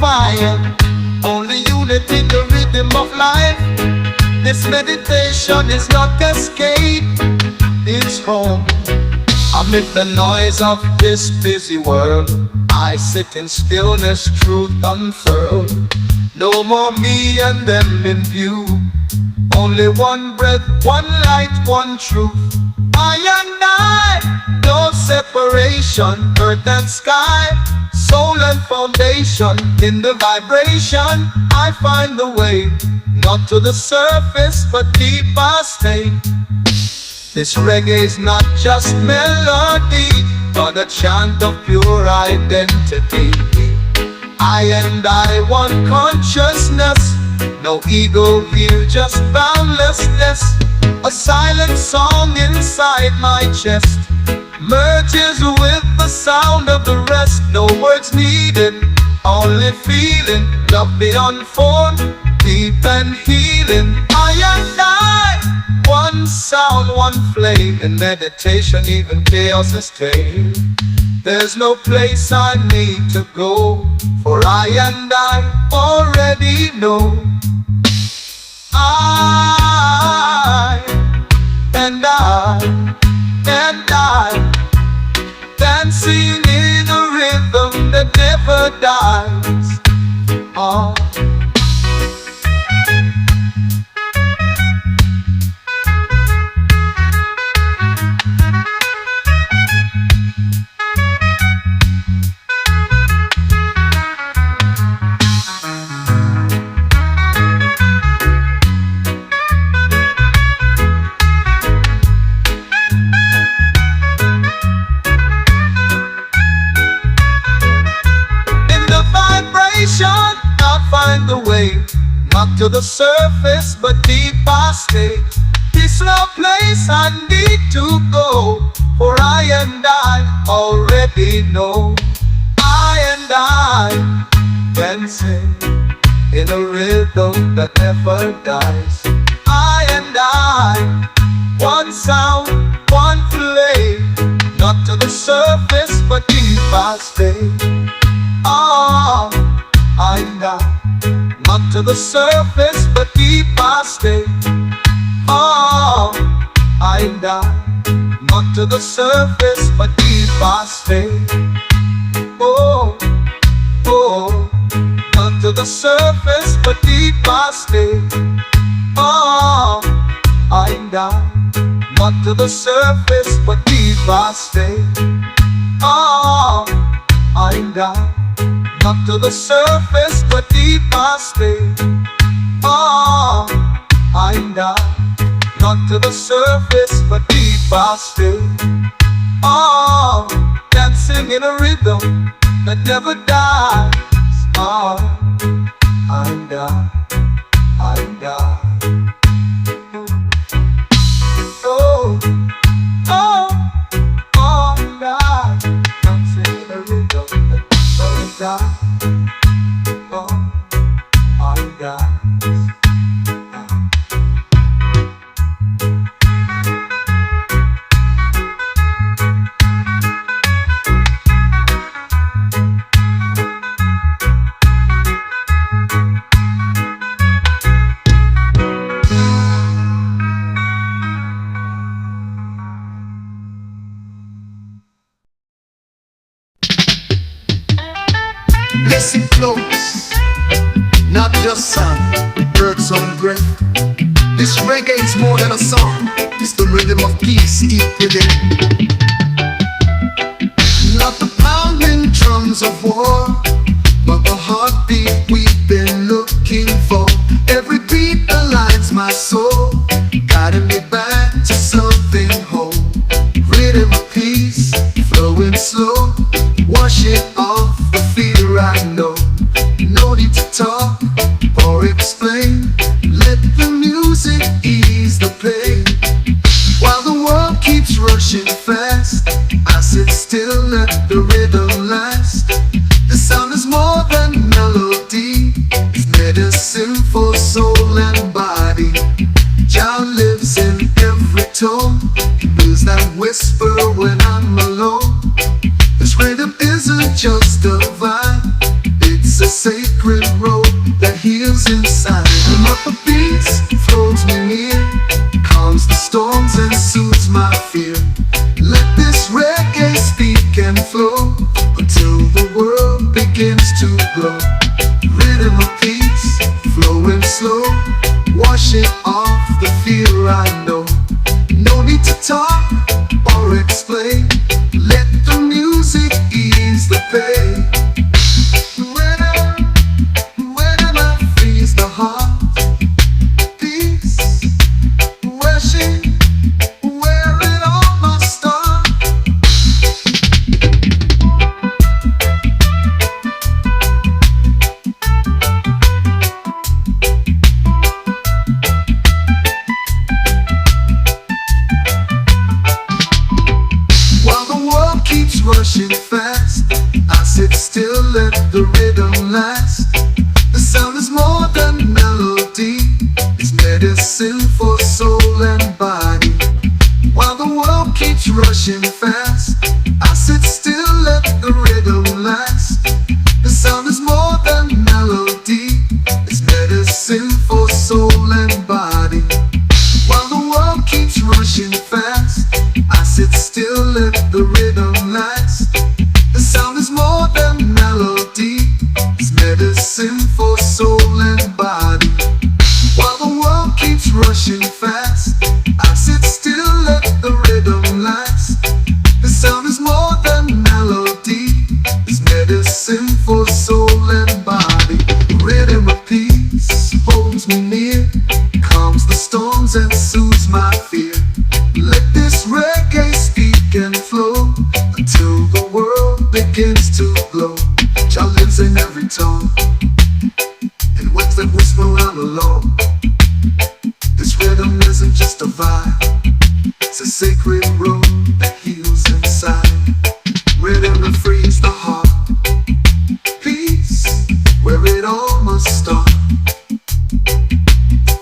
fire, only unity in the rhythm of life. This meditation is not escape, it's home. Amid the noise of this busy world, I sit in stillness, truth unfurled. No more me and them in view, only one breath, one light, one truth. I and I, no separation, earth and sky, soul and foundation. In the vibration, I find the way, not to the surface, but deep I stay. This reggae is not just melody, but a chant of pure identity. I and I, one consciousness, no ego here, just boundlessness. A silent song inside my chest merges with the sound of the rest. No words needed, only feeling, love beyond form, deep and healing. I and I, one sound, one flame. In meditation even chaos is tame. There's no place I need to go, for I and I already know. I and I, dancing in a rhythm that never dies. Oh. I'll find the way, not to the surface, but deep I stay. This no place I need to go, for I and I already know. I and I can sing in a rhythm that never dies. I and I, one sound, one flame, not to the surface, but deep I stay. Oh, I and I, not to the surface, but deep I stay. Oh, I and I, not to the surface, but deep I stay. Oh, oh, not to the surface, but deep I stay. Oh, I and I, not to the surface, but deep I stay. Oh, I and I, not to the surface, but deep I stay. Oh, I and I, not to the surface, but deep I stay. Oh, dancing in a rhythm that never dies. Oh, I and I and I. Oh, oh, oh, and I, dancing in a rhythm that never dies. Oh, I and I. Listen close, not just sound, birds on breath. This reggae is more than a song, it's the rhythm of peace deep within. Not the pounding drums of war, but the heartbeat we've been looking for. Every beat aligns my soul, guiding me back to something whole. Rhythm of peace, flowing slow, wash it off the fear I know. No need to talk or explain, let the music ease the pain. While the world keeps rushing fast, I sit still, let the rhythm last. The sound is more than melody, it's medicine for soul and body. Jah lives in every tone, blues that whisper when I'm alone. This rhythm isn't just a vibe, it's It's a sacred road that heals inside. And what the beats floats me near, calms the storms and soothes my fear. Let this reggae speak and flow until the world begins to glow. Rhythm of peace, flowing slow, washing off the fear I know. No need to talk or explain, let the music ease the pain. Whenever frees the heart, peace, worship, where it all must start. While the world keeps rushing fast, I sit still, let the rhythm last. The sound is more than melody, it's medicine for soul and body. While the world keeps rushing fast, I sit still, let the rhythm last. The sound is more than melody, it's medicine for soul and body. While the world keeps rushing fast, I sit still, let the rhythm last. The sound is more than melody, it's medicine for soul and body. While the world keeps rushing fast, I sit still, let the rhythm last. The sound is more than melody, it's medicine for soul and body. Rhythm of peace holds me near, calms the storms and soothes my fear. Let this reggae speak and flow until the world begins to glow. Jah lives in every tone, and with that whisper I'm alone. This rhythm isn't just a vibe, it's a sacred road that heals inside. Rhythm that frees the heart, peace, where it all must start.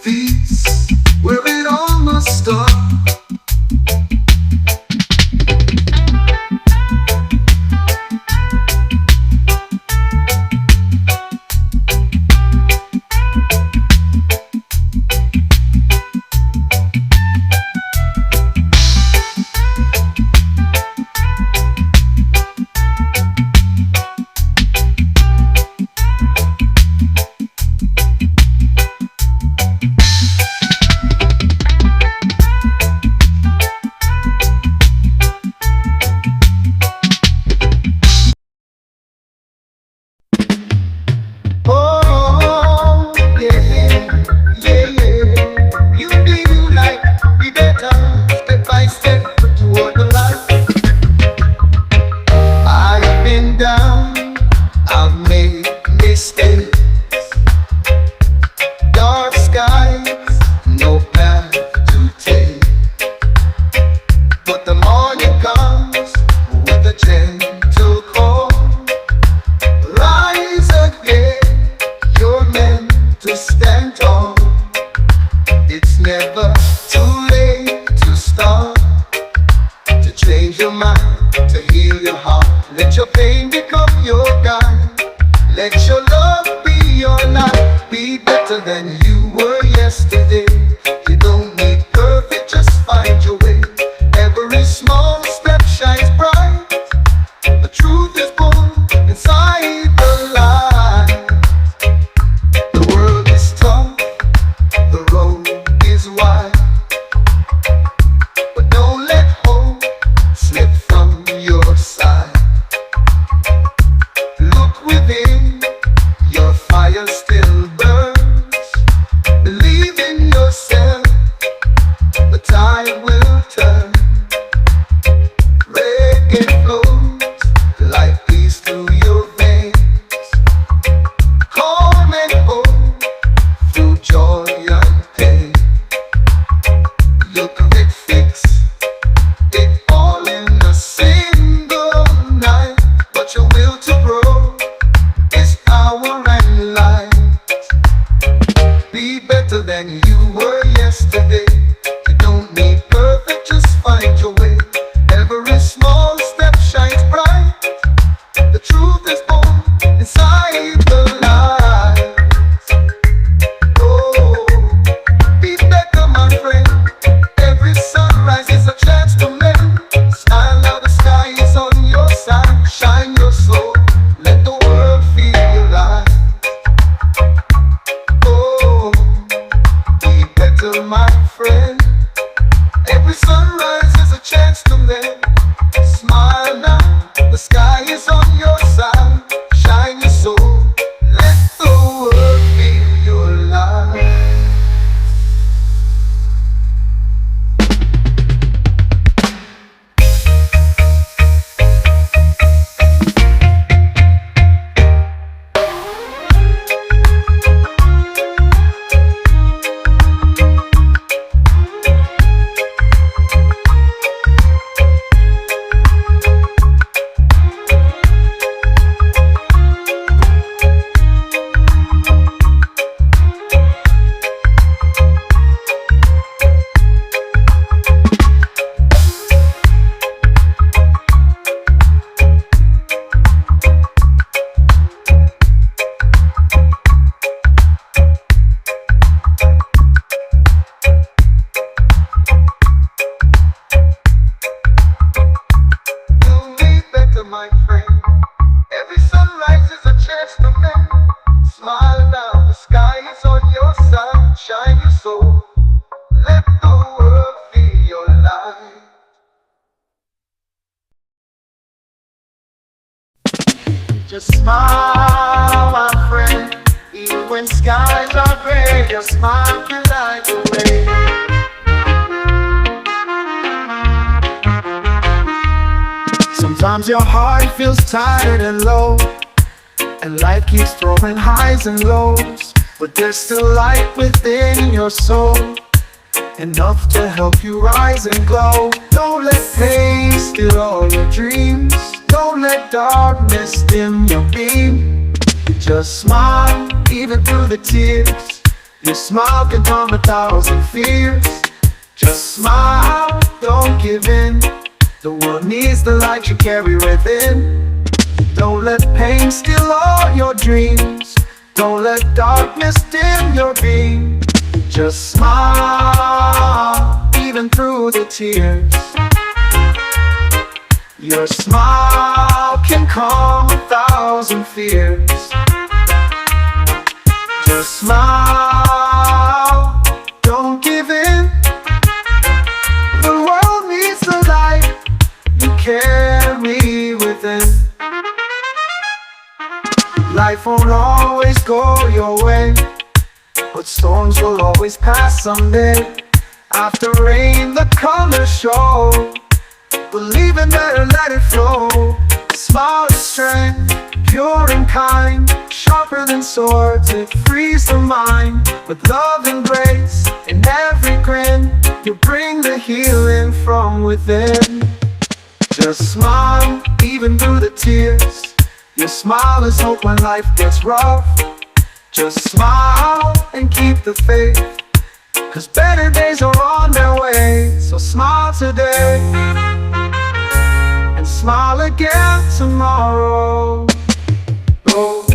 Peace, where it all must start. Oh, yeah, yeah, yeah. You do you like be better, step by step toward the light. I've been down, I've made mistakes. Dark skies, no path to take. But the morning comes with a gentle call. Rise again. You're meant to stand tall. It's never too late to start, to change your mind, to heal your heart. Let your pain become your guide. Let your love be your light. Be better than you were yesterday. You don't need perfect, just find your way. Every small step shines bright. The truth is born inside the light. The world is tough, the road is wide, but don't let hope slip from your side. Look within, your fire still burns. sky is on your side, shine your soul. Let the world feel your light. My friend, every sunrise is a chance to mend. Smile now, the sky is on your side. Shine your soul, let the world feel your light. Just smile, my friend. Even when skies are gray, your smile can light the way. Sometimes your heart feels tired and low, and life keeps throwing highs and lows. But there's still light within your soul, enough to help you rise and glow. Don't let pain steal all your dreams. Don't let darkness dim your beam. Just smile, even through the tears. Your smile can calm 1,000 fears. Just smile, don't give in. The world needs the light you carry within. Don't let pain steal all your dreams. Don't let darkness dim your beam. Just smile, even through the tears. Your smile can calm 1,000 fears. Just smile, don't give in. The world needs the light you carry within. Life won't always go your way, but storms will always pass someday. After rain, the colors show. Believe in better, let it flow. Smile is strength, pure and kind. Sharper than swords, it frees the mind. With love and grace in every grin, you bring the healing from within. Just smile, even through the tears. Your smile is hope when life gets rough. Just smile and keep the faith, 'cause better days are on their way. So smile today, and smile again tomorrow. Oh.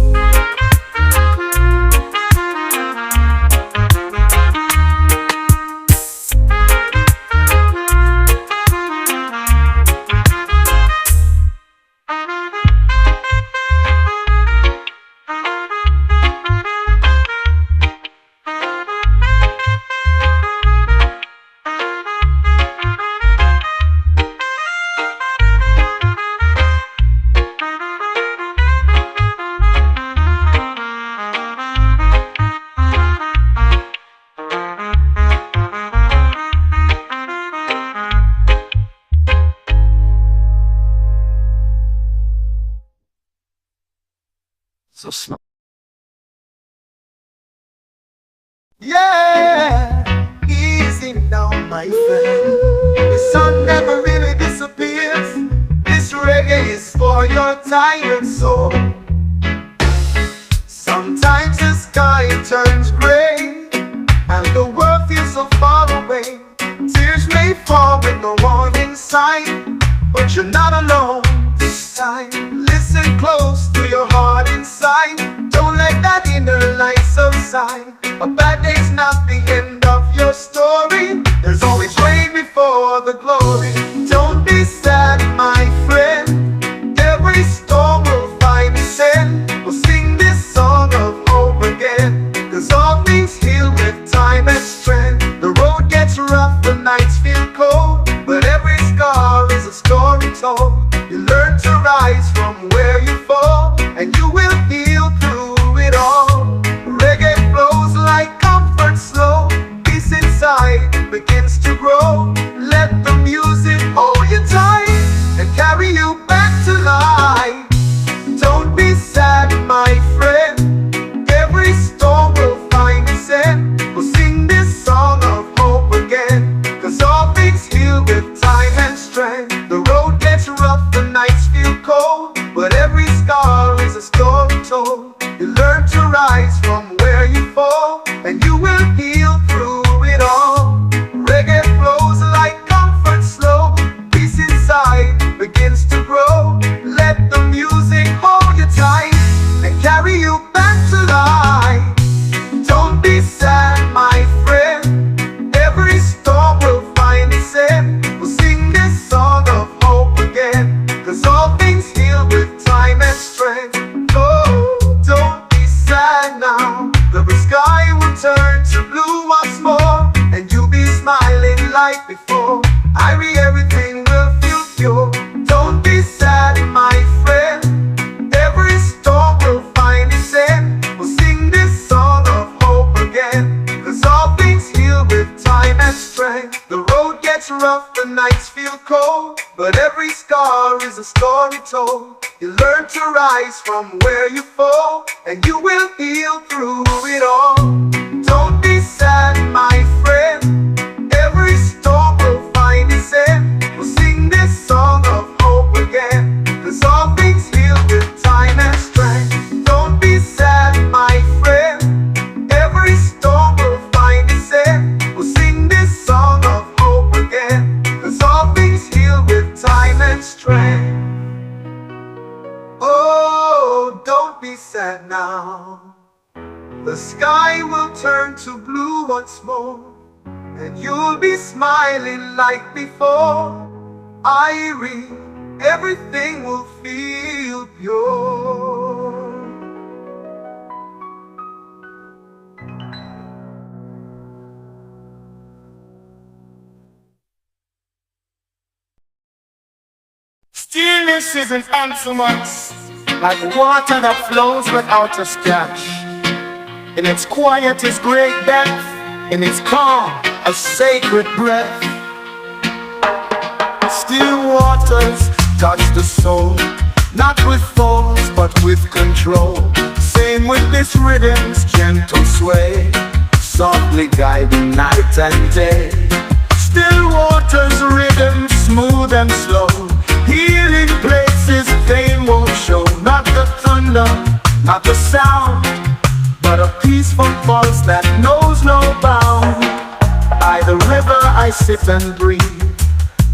So smart. Yeah, easy now, my friend. The sun never really disappears. This reggae is for your tired soul. Sometimes the sky turns gray, and the world feels so far away. Tears may fall with no warning sign, but you're not alone this time. Listen close to your heart inside. Don't let that inner light subside. A bad day's not the end of your story. There's always rain before the glory. Don't be sad, my friend. Every storm will find its end. We'll sing this song of hope again, 'cause all things heal with time and strength. The road gets rough, the nights feel cold, but every scar is a story told. You learn to rise from where you fall, and you will heal through it all. Reggae flows like comfort slow, peace inside begins to grow. Let the music hold you tight and carry you back to life. Don't be sad, my friend, every storm will find its end. We'll sing this song of hope again, 'cause all things heal with time and strength. The road gets rough, the nights feel cold, but every scar is a story told. You learn to rise from where you fall, and you will heal through it all. Reggae flows like comfort slow, peace inside begins to grow. Let the music hold you tight and carry you back to life. Don't be sad, my friend, every storm will find its end. We'll sing this song of hope again, 'cause all things heal with time and strength. Oh, don't be sad now, the sky will turn to blue once more, and you'll be smiling like before. Irie, everything will feel pure. Don't be sad, my friend, every storm will find its end. We'll sing this song of hope again, 'cause all things heal with time and strength. The road gets rough, the nights feel cold, but every scar is a story told. You learn to rise from where you fall, and you will heal through it all. Don't be sad, my friend, every storm will find its end. We'll sing this song of hope again, 'cause all things heal with time and strength. Don't be sad, my friend, every storm will find its end. We'll sing this song of hope again, 'cause all things heal with time and strength. Oh, don't be sad now, the sky will turn to blue once more, and you'll be smiling like before. Irie, everything will feel pure. Stillness isn't answerment, like water that flows without a splash. In its quiet is great depth, in its calm a sacred breath. Still waters touch the soul, not with force but with control. Same with this rhythm's gentle sway, softly guiding night and day. Still waters rhythm smooth and slow, healing places pain won't show. Not the thunder, not the sound, but a peaceful pulse that knows no bound. By the river I sit and breathe,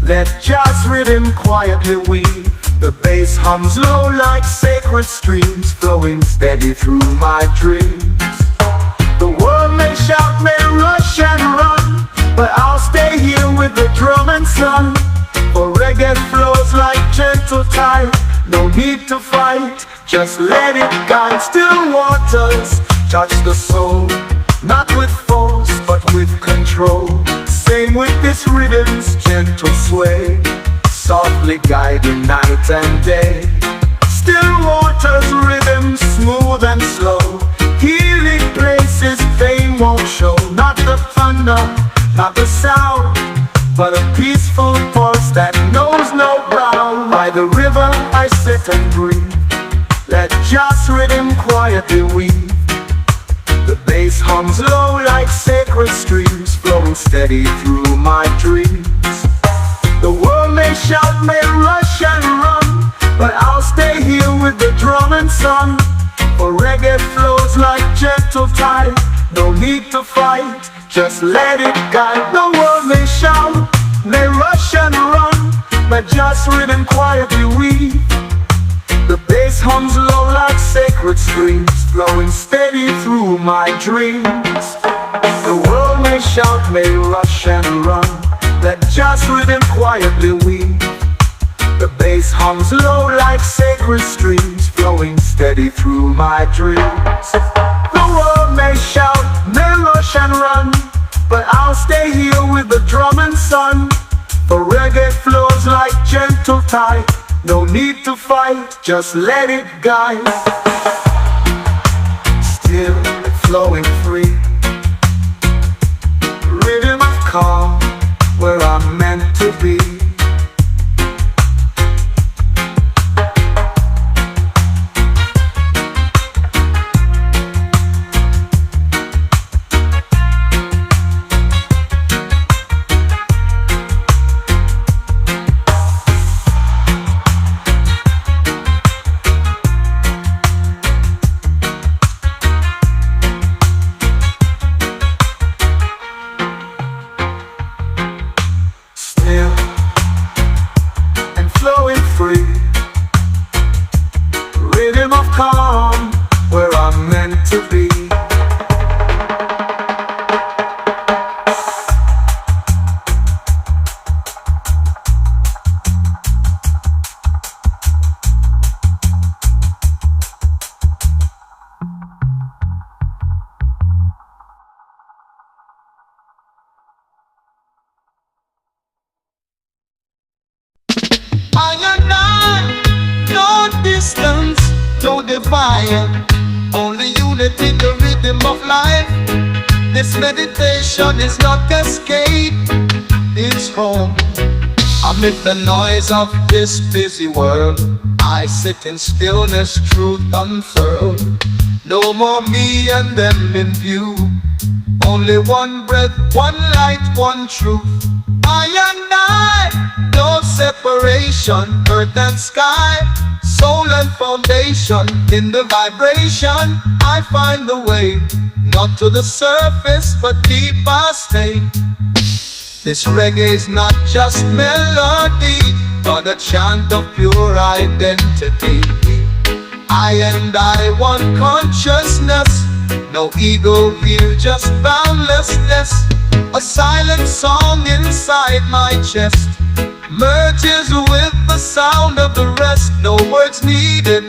let jazz rhythm quietly weave. The bass hums low like sacred streams, flowing steady through my dreams. The world may shout, may rush and run, but I'll stay here with the drum and sun. For reggae flows like gentle tide, no need to fight, just let it guide. Still waters touch the soul, not with force but with control. Same with this rhythm's gentle sway, softly guiding night and day. Still waters rhythm smooth and slow, healing places pain won't show. Not the thunder, not the sound, but a peaceful pulse that knows no bound. By the river I sit and breathe, let jazz rhythm quietly weave. The bass hums low like sacred streams, flowing steady through my dreams. The world may shout, may rush and run, but I'll stay here with the drum and sun. For reggae flows like gentle tide, no need to fight, just let it guide. The world may shout, may rush and run, but just rhythm quietly weave. The bass hums low like sacred streams, flowing steady through my dreams. The world may shout, may rush and run, let just rhythm quietly weave. The bass hums low like sacred streams, flowing steady through my dreams. The world may shout, may rush and run, but I'll stay here with the drum and sun. For reggae flows like gentle tide, No need to fight, just let it guide. Still flowing free. Rhythm of calm, where I'm meant to be. Flowing free, rhythm of calm, where I'm meant to be. No distance, no divine, only unity in the rhythm of life. This meditation is not escape, it's home. Amid the noise of this busy world, I sit in stillness, truth unfurled. No more me and them in view, only one breath, one light, one truth. I and I, no separation, earth and sky, soul and foundation. In the vibration, I find the way, not to the surface, but deep I stay. This reggae is not just melody, but a chant of pure identity. I and I, one consciousness, no ego here, just boundlessness. A silent song inside my chest merges with the sound of the rest. No words needed,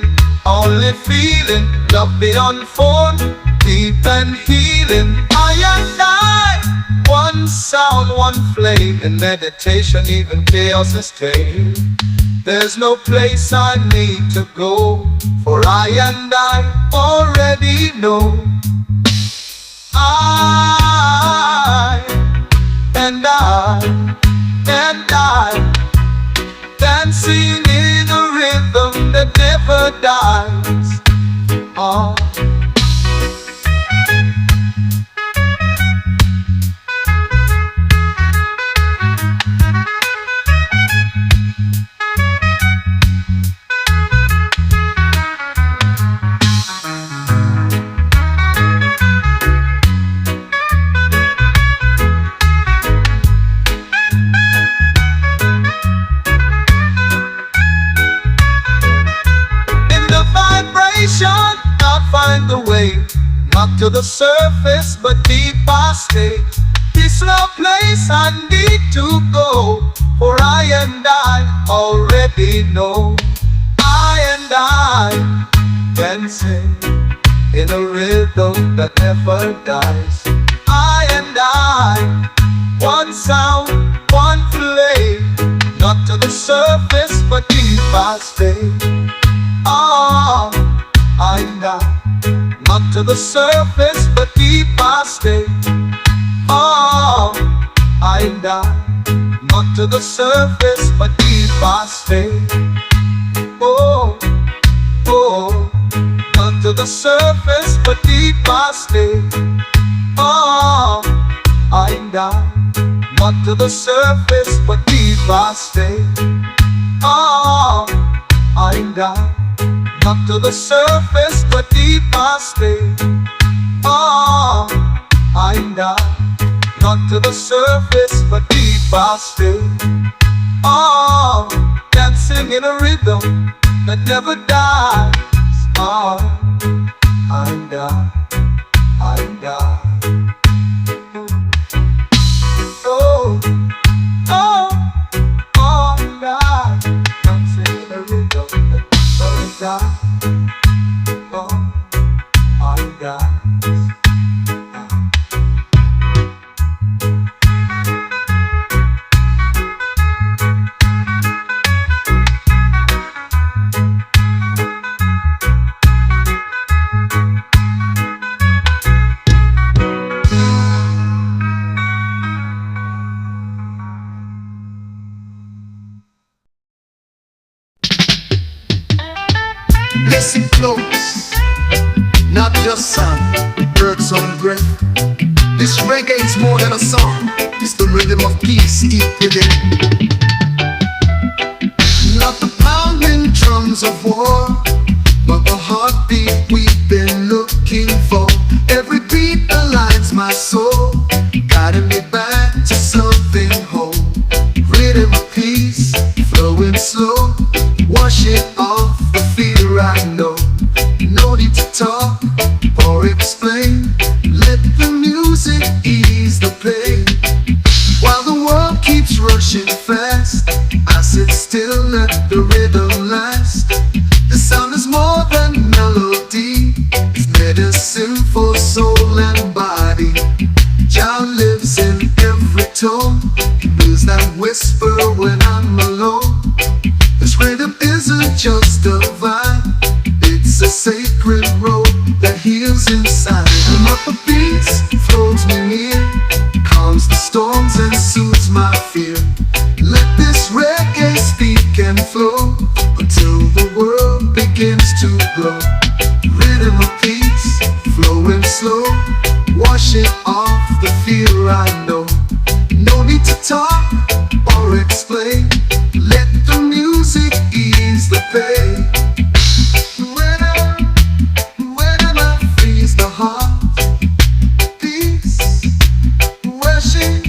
only feeling. Love beyond form, deep and healing. I and I, one sound, one flame. In meditation even chaos is tame. There's no place I need to go, for I and I already know. I and I, dancing in a rhythm that never dies. Oh. I'll find the way, not to the surface, but deep I stay. This slow place I need to go, for I and I already know. I and I can sing in a rhythm that never dies. I and I, one sound, one flame, not to the surface, but deep I stay. Oh, I and I, not to the surface, but deep I stay. Oh, I and I, not to the surface, but deep I stay. Oh, oh, not to the surface, but deep I stay. Oh, I and I, not to the surface, but deep I stay. Oh, I and I, not to the surface, but deep I stay. Oh, I and I, not to the surface, but deep I stay. Oh, dancing in a rhythm that never dies. Oh, I and I and I. Oh, oh, oh, and I, dancing in a rhythm that never dies. Oh, I and I. listen close, not just sound, birds on breath. This reggae is more than a song, it's the rhythm of peace deep within. Not the pounding drums of war, but the heartbeat we've been looking for. Every beat aligns my soul, guiding me back to something whole. Rhythm of peace, flowing slow, wash it off the fear I know. No need to talk or explain, let the music ease the pain. While the world keeps rushing fast, I sit still, let the rhythm last. The sound is more than melody, it's medicine for soul and body. Jah lives in every tone, he feels that whisper when I'm alone. This rhythm isn't just a vibe, it's a sacred road that heals inside. And up the beats floats me near, calms the storms and soothes my fear. Let this reggae speak and flow until the world begins to glow. Rhythm of peace, flowing slow, washing off the fear I know. No need to talk or explain, let the music ease the pain. When I freeze the heart, peace, washing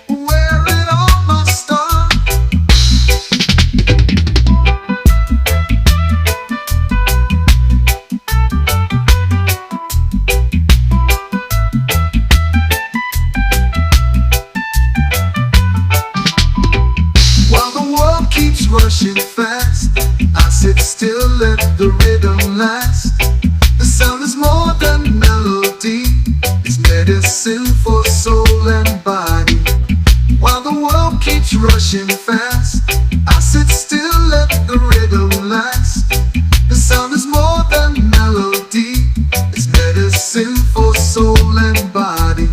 where it all must start. While the world keeps rushing fast, I sit still, let the rhythm last. The sound is more than melody, it's medicine for soul and body. While the world keeps rushing fast, I sit still, let the rhythm last. The sound is more than melody, it's medicine for soul and body.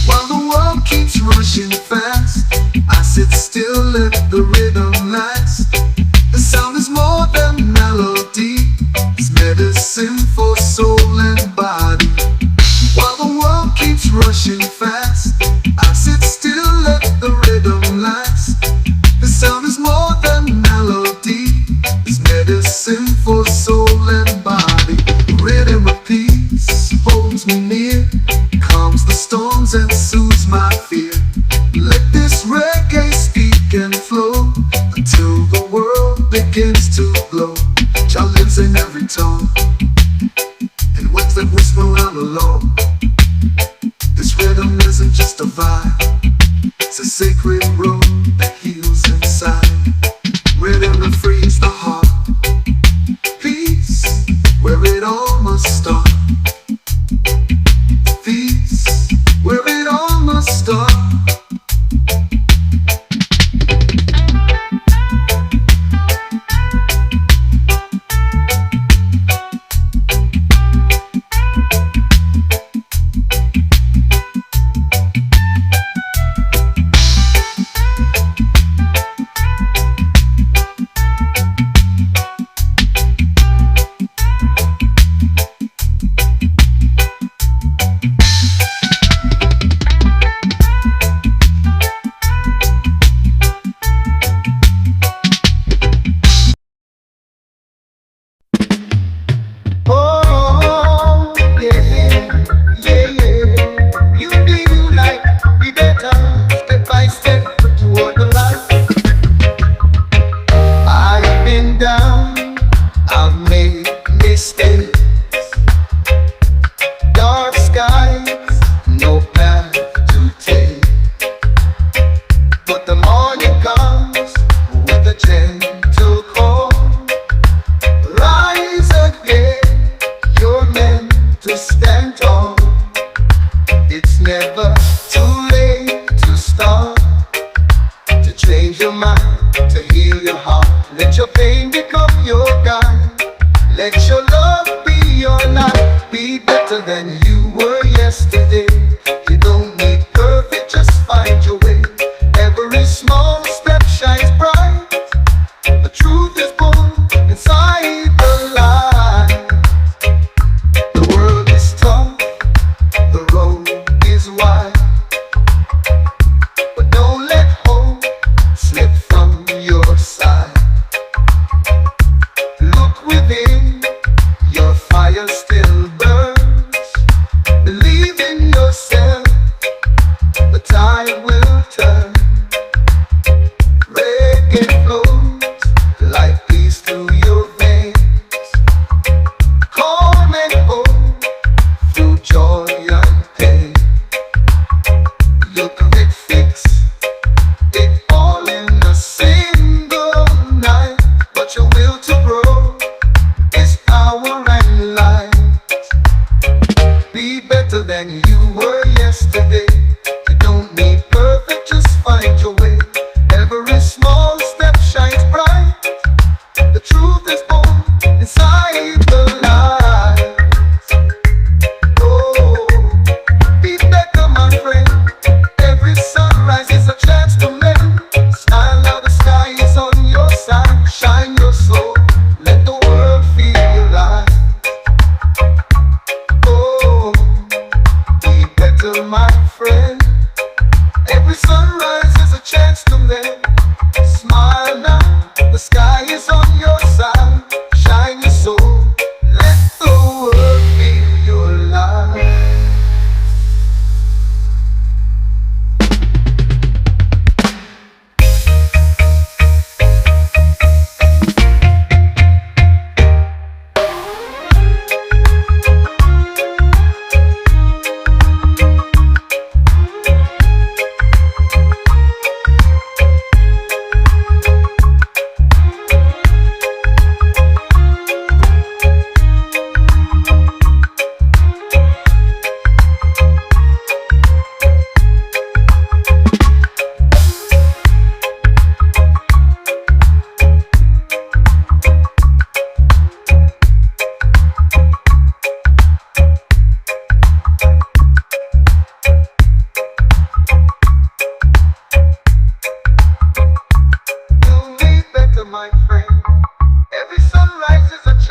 While the world keeps rushing fast, I sit still, let the rhythm last. The sound is more than melody, it's medicine for soul and body. While the world keeps rushing fast, I sit still, let the rhythm last. The sound is more than melody, it's medicine for soul and body. Rhythm of peace holds me near, calms the storms and soothes my fear. Let this reggae speak and flow until the world begins to glow. Jah lives in every tone, and with that whisper I'm alone. This rhythm isn't just a vibe, it's a sacred road that heals inside. Rhythm that frees the heart, peace where it all must start. Peace where it all must start. Oh, yeah, yeah, yeah. You do you like be better, step by step toward the light. I've been down, I've made mistakes. Dark skies, no path to take. But the morning comes with a gentle call. Rise again. You're meant to stand tall. It's never too late to start, to change your mind, to heal your heart. Let your pain become your guide. Let your love be your light. Be better than you were yesterday. You don't need perfect, just find your way. Every small step shines bright. The truth is born inside the light.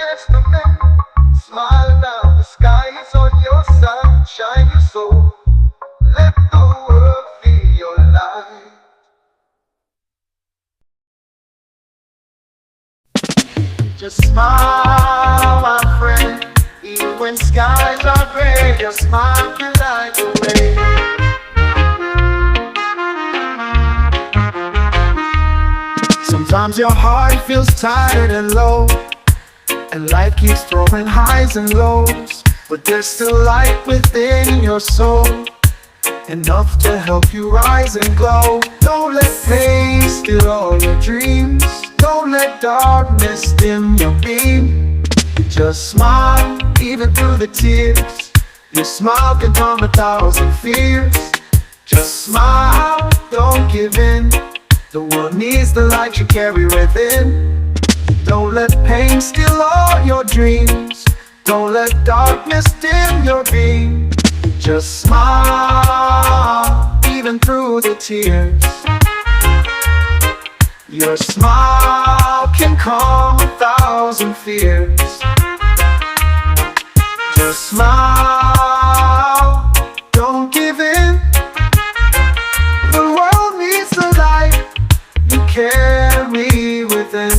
testament. Smile now, the sky is on your side. Shine your soul, let the world feel your light. Just smile, my friend. Even when skies are gray, your smile can light the way. Sometimes your heart feels tired and low, and life keeps throwing highs and lows. But there's still light within your soul, enough to help you rise and glow. Don't let pain steal all your dreams. Don't let darkness dim your beam. Just smile, even through the tears. Your smile can calm 1,000 fears. Just smile, don't give in. The world needs the light you carry within. Don't let pain steal all your dreams. Don't let darkness dim your beam. Just smile, even through the tears. Your smile can calm 1,000 fears. Just smile, don't give in. The world needs the light you carry within.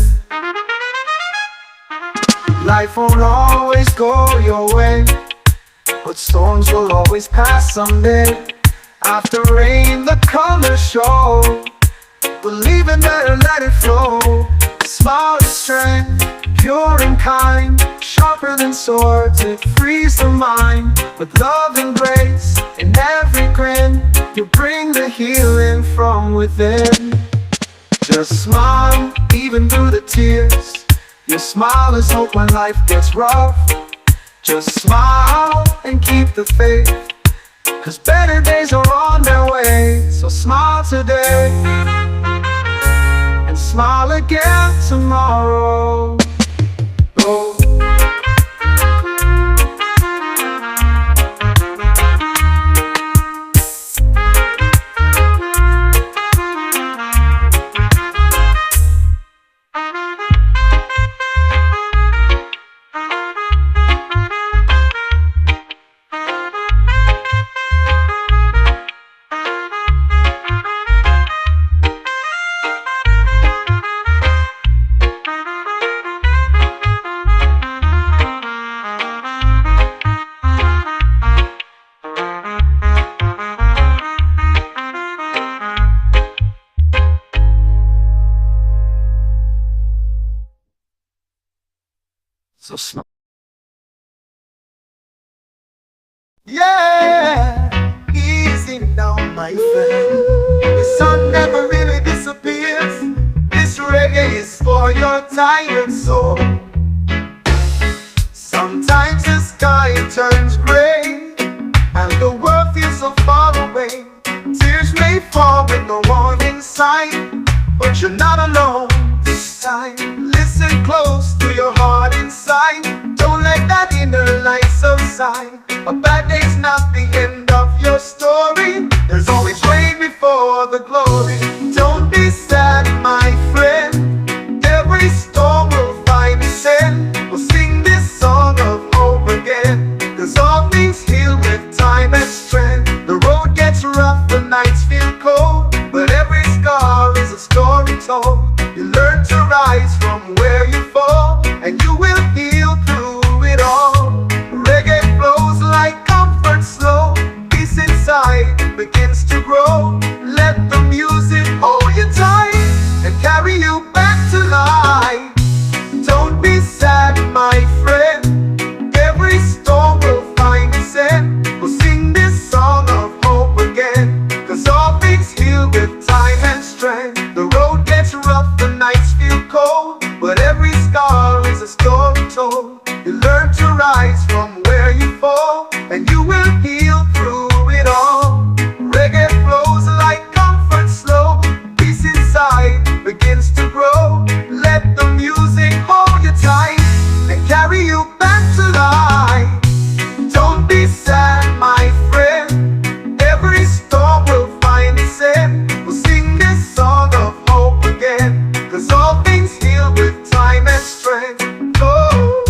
Life won't always go your way, but storms will always pass someday. After rain, the colors show. Believe in better, let it flow. Smile is strength, pure and kind. Sharper than swords, it frees the mind. With love and grace in every grin, you bring the healing from within. Just smile, even through the tears. Your smile is hope when life gets rough. Just smile and keep the faith, 'cause better days are on their way. So smile today, and smile again tomorrow. Oh. So smart. Yeah, easy now, my friend. The sun never really disappears. This reggae is for your tired soul. Sometimes the sky turns gray, and the world feels so far away. Tears may fall with no one inside, but you're not alone this time. Listen close to your heart inside. Don't let that inner light subside. A bad day's not the end of your story. There's always rain before the glory. Don't be sad, my friend. Every storm will find its end. We'll sing this song of hope again, 'cause all things heal with time and strength. The road gets rough, the nights feel cold, but every scar is a story told. You learn to rise from where you fall, and you will heal through it all. Reggae flows like comfort slow. Peace inside begins to grow. Let the music hold you tight and carry you back to life. Don't be sad, my friend. Every storm will find its end. We'll sing this song of hope again, 'cause all things heal with time and strength. The road gets rough, the nights feel cold, but every scar is a story told. You learn to rise from where you fall, and you will heal through it all. Reggae flows like comfort slow. Peace inside begins to grow. Let the music hold you tight and carry you back to life. Don't be sad, my friend. Every storm will find its end. We'll sing this song of hope again, 'cause all things heal with time and strength. Oh,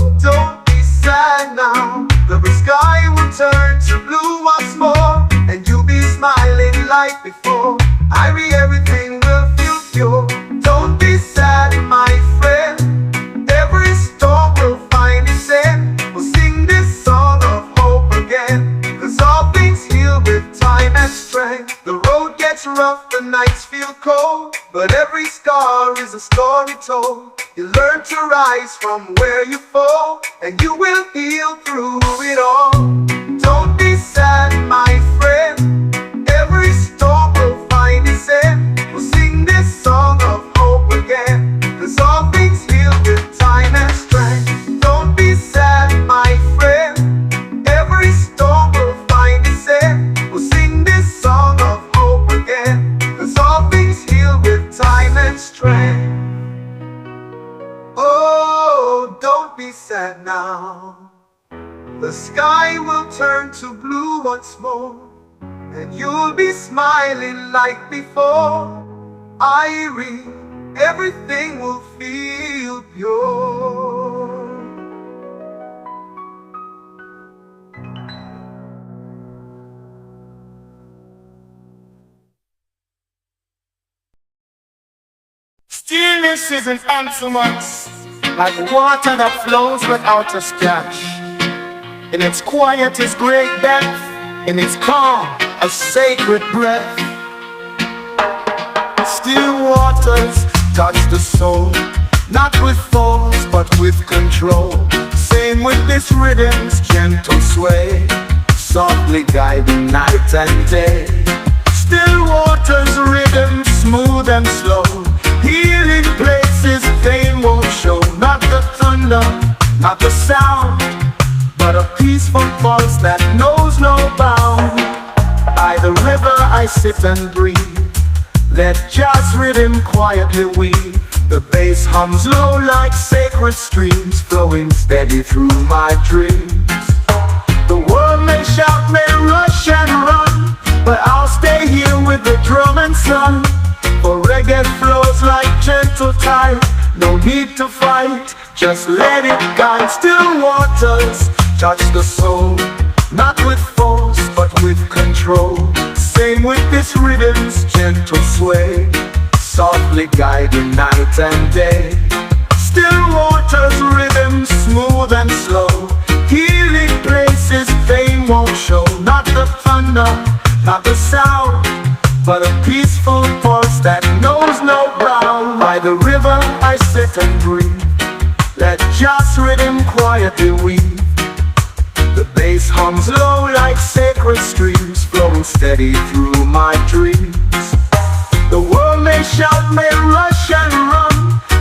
war is a story told. You learn to rise from where you fall, and you will heal through it all. Don't be sad, my friend. Every storm will find its end. We'll sing this song of hope again, 'cause all things heal with time and strength. Don't be sad, my friend. Every storm will find its end. We'll sing this song of hope again, 'cause all things heal with time and strength. Oh, don't be sad now. The sky will turn to blue once more, and you'll be smiling like before. Irie, everything will feel pure. Stillness isn't answerments, like water that flows without a splash. In its quiet is great depth, in its calm a sacred breath. Still waters touch the soul, not with force but with control. Same with this rhythm's gentle sway, softly guiding night and day. Still waters rhythm smooth and slow, healing places pain won't show. Not the thunder, not the sound, but a peaceful pulse that knows no bound. By the river I sit and breathe, let jazz rhythm quietly weave. The bass hums low like sacred streams, flowing steady through my dreams. The world may shout, may rush and run, but I'll stay here with the drum and sun. For reggae flows like gentle tide, no need to fight, just let it guide. Still waters touch the soul, not with force but with control. Same with this rhythm's gentle sway, softly guiding night and day. Still waters rhythm smooth and slow, healing places pain won't show. Not the thunder, not the sound, but a peaceful pulse that knows no bound. By the river I sit and breathe, let jazz rhythm quietly weave. The bass hums low like sacred streams, flowing steady through my dreams. The world may shout, may rush and run,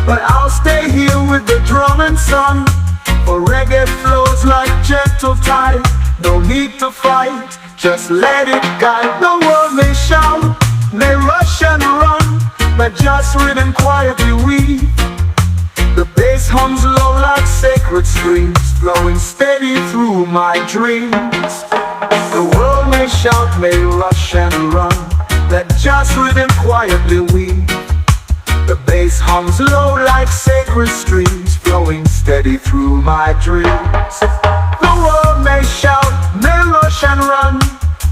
but I'll stay here with the drum and sun. For reggae flows like gentle tide, no need to fight, just let it guide. The world may shout, may rush and run, but just rhythm quietly weave. The bass hums low like sacred streams, flowing steady through my dreams. The world may shout, may rush and run, let just rhythm quietly weave. The bass hums low like sacred streams, flowing steady through my dreams. The world may shout, may rush and run,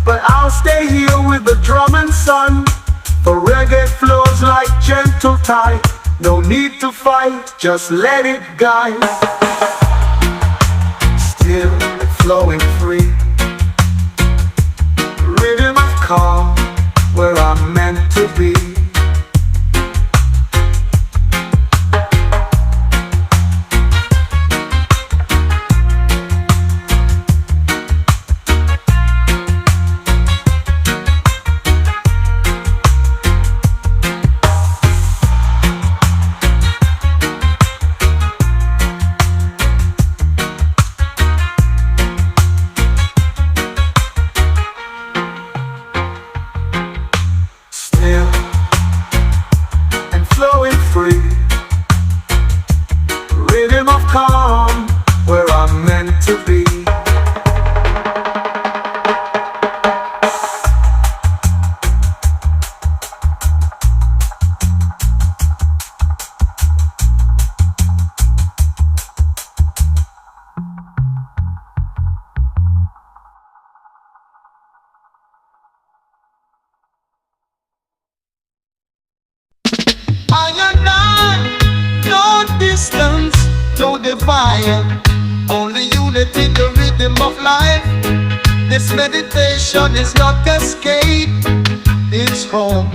but I'll stay here with the drum and sun. For reggae flows like gentle tide, no need to fight, just let it guide. Still flowing free, rhythm of calm, where I'm meant to be. Rhythm of calm, where I'm meant to be. No distance, no divine, only unity, the rhythm of life. This meditation is not escape, it's home.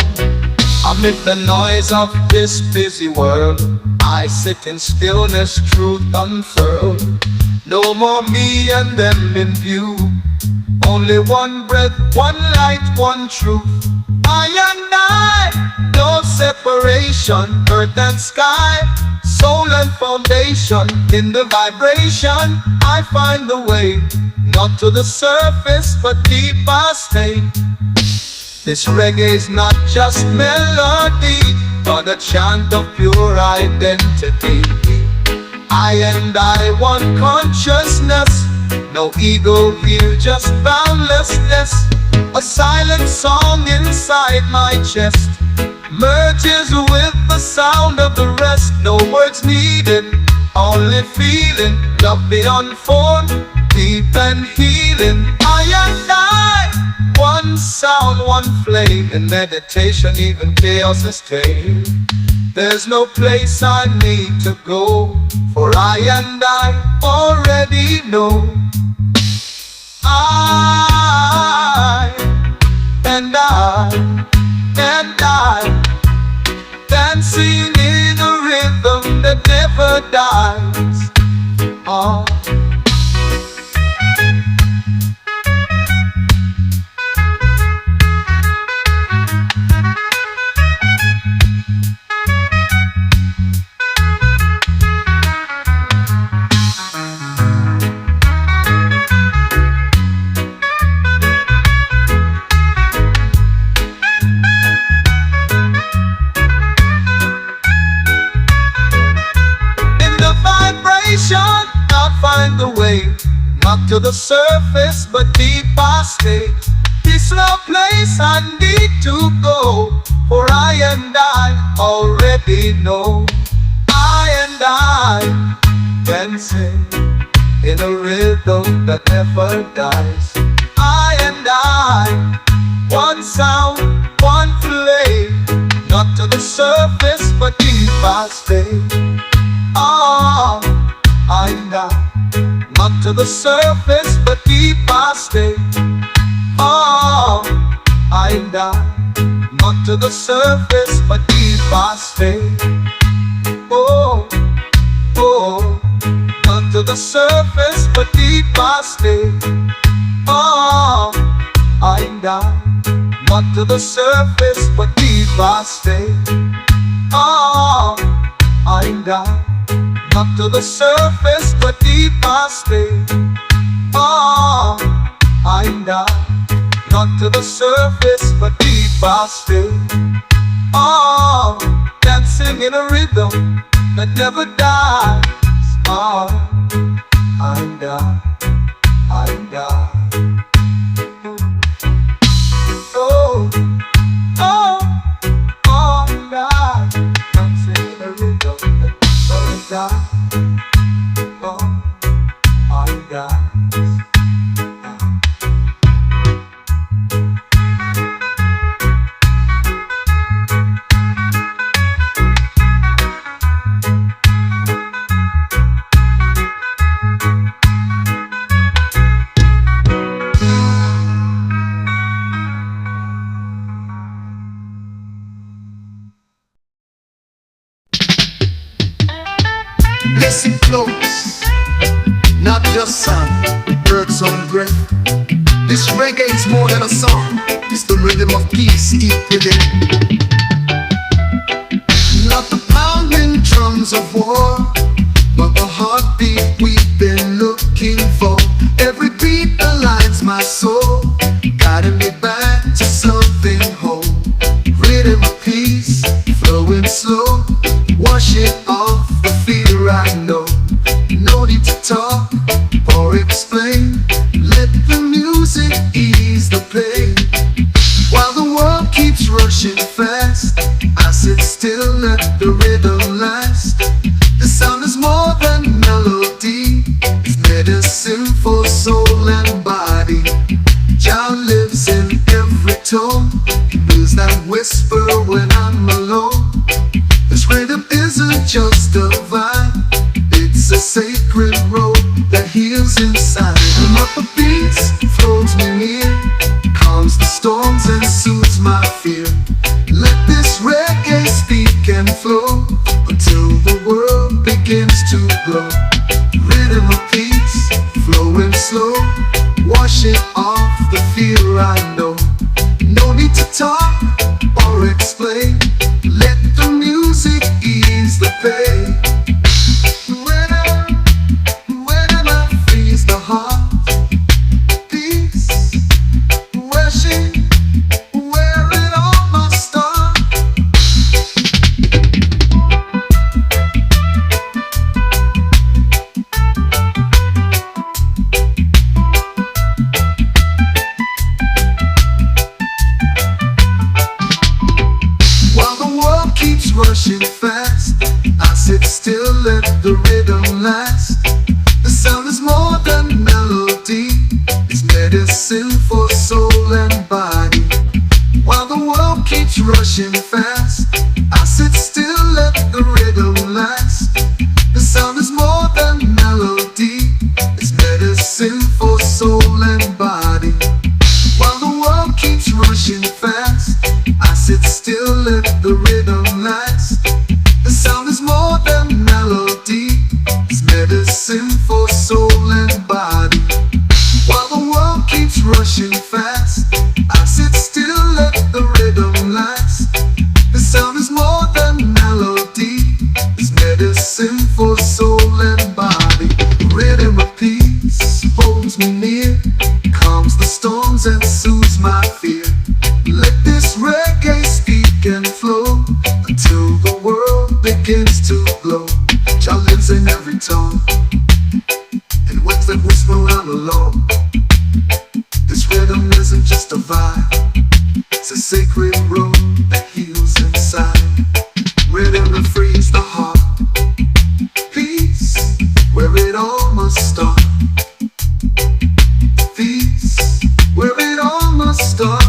Amid the noise of this busy world, I sit in stillness, truth unfurled. No more me and them in view. Only one breath, one light, one truth. I and I, no separation. Earth and sky, soul and foundation. In the vibration, I find the way. Not to the surface, but deep I stay. This reggae is not just melody, but a chant of pure identity. I and I, one consciousness. No ego here, just boundlessness. A silent song inside my chest merges with the sound of the rest. No words needed, only feeling. Love beyond form, deep and healing. I and I, one sound, one flame. In meditation, even chaos is tame. There's no place I need to go, for I and I already know. I and I, dancing in a rhythm that never dies. Oh. I'll find the way, not to the surface, but deep I stay. This no place I need to go, for I and I already know. I and I can sing in a rhythm that never dies. I and I, one sound, one flame, not to the surface, but deep I stay. Oh, I and I, not to the surface, but deep I stay. Oh, I and I, not to the surface, but deep I stay. Oh, oh, not to the surface, but deep I stay. Oh, I and I, not to the surface, but deep I stay. Oh, I and I, not to the surface, but deep I stay. Oh, I and I, not to the surface, but deep I stay. Oh, dancing in a rhythm that never dies. Oh, I and I and I. Oh, oh, oh, and I, dancing in a rhythm that never dies. Oh, I and I. Listen close, not just sound, birds on breath. This reggae is more than a song, it's the rhythm of peace deep within. Not the pounding drums of war, but the heartbeat we've been looking for. Every beat aligns my soul, guiding me back to something whole. Rhythm of peace, flowing slow, wash it off the fear I know. No need to talk or explain, let the music ease the pain. While the world keeps rushing fast, I sit still, let the rhythm last. The sound is more than melody, it's medicine for soul and body. Jah lives in every tone, feels that whisper when I'm alone. This rhythm isn't just a vibe, it's a sacred road that heals inside. And what the beats flows me near, calms the storms and soothes my fear. Let this washing off the fear I know. No need to talk or explain. Let the music ease the pain. Whenever frees the heart, peace, washing where it all must start. While the world keeps rushing fast, I sit still, let the rhythm last. The sound is more than melody, it's medicine for soul and body. While the world keeps rushing fast, I sit still, let the rhythm last. The sound is more than melody, it's medicine for soul and body. While the world keeps rushing fast, I sit still, let the rhythm last. The sound is more than melody, it's medicine for soul and body. While the world keeps rushing fast, I sit still, let the rhythm last. The sound is more than melody, it's medicine for soul and body. Rhythm of peace holds me near, calms the storms and soothes my fear. Let this reggae speak and flow until the world begins to glow. Jah lives in every tone, and with that whisper I'm alone. This rhythm isn't just a vibe, it's a sacred road that heals inside. Rhythm that frees the heart, peace where it all must start. Peace where it all must start.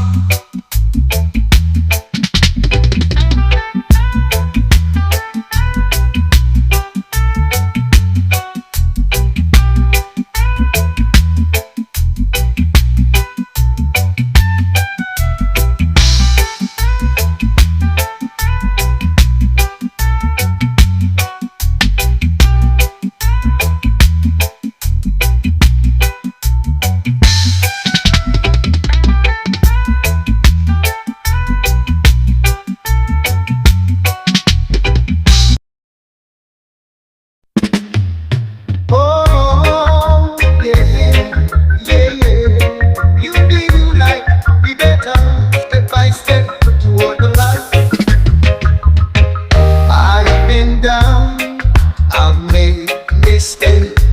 Oh, yeah, yeah, yeah. You do you like be better, step by step toward the light. I've been down, I've made mistakes.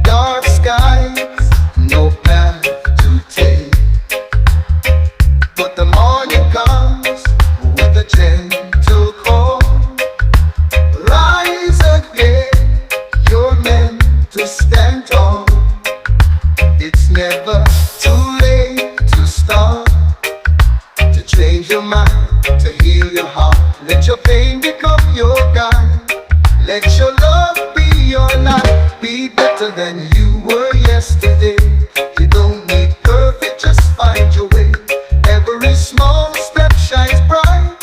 Dark skies, no path to take. But the morning comes with a gentle call. Rise again. You're meant to stand tall. It's never too late to start, to change your mind, to heal your heart. Let your pain become your guide. Let your love be your life. Be better than you were yesterday. You don't need perfect, just find your way. Every small step shines bright.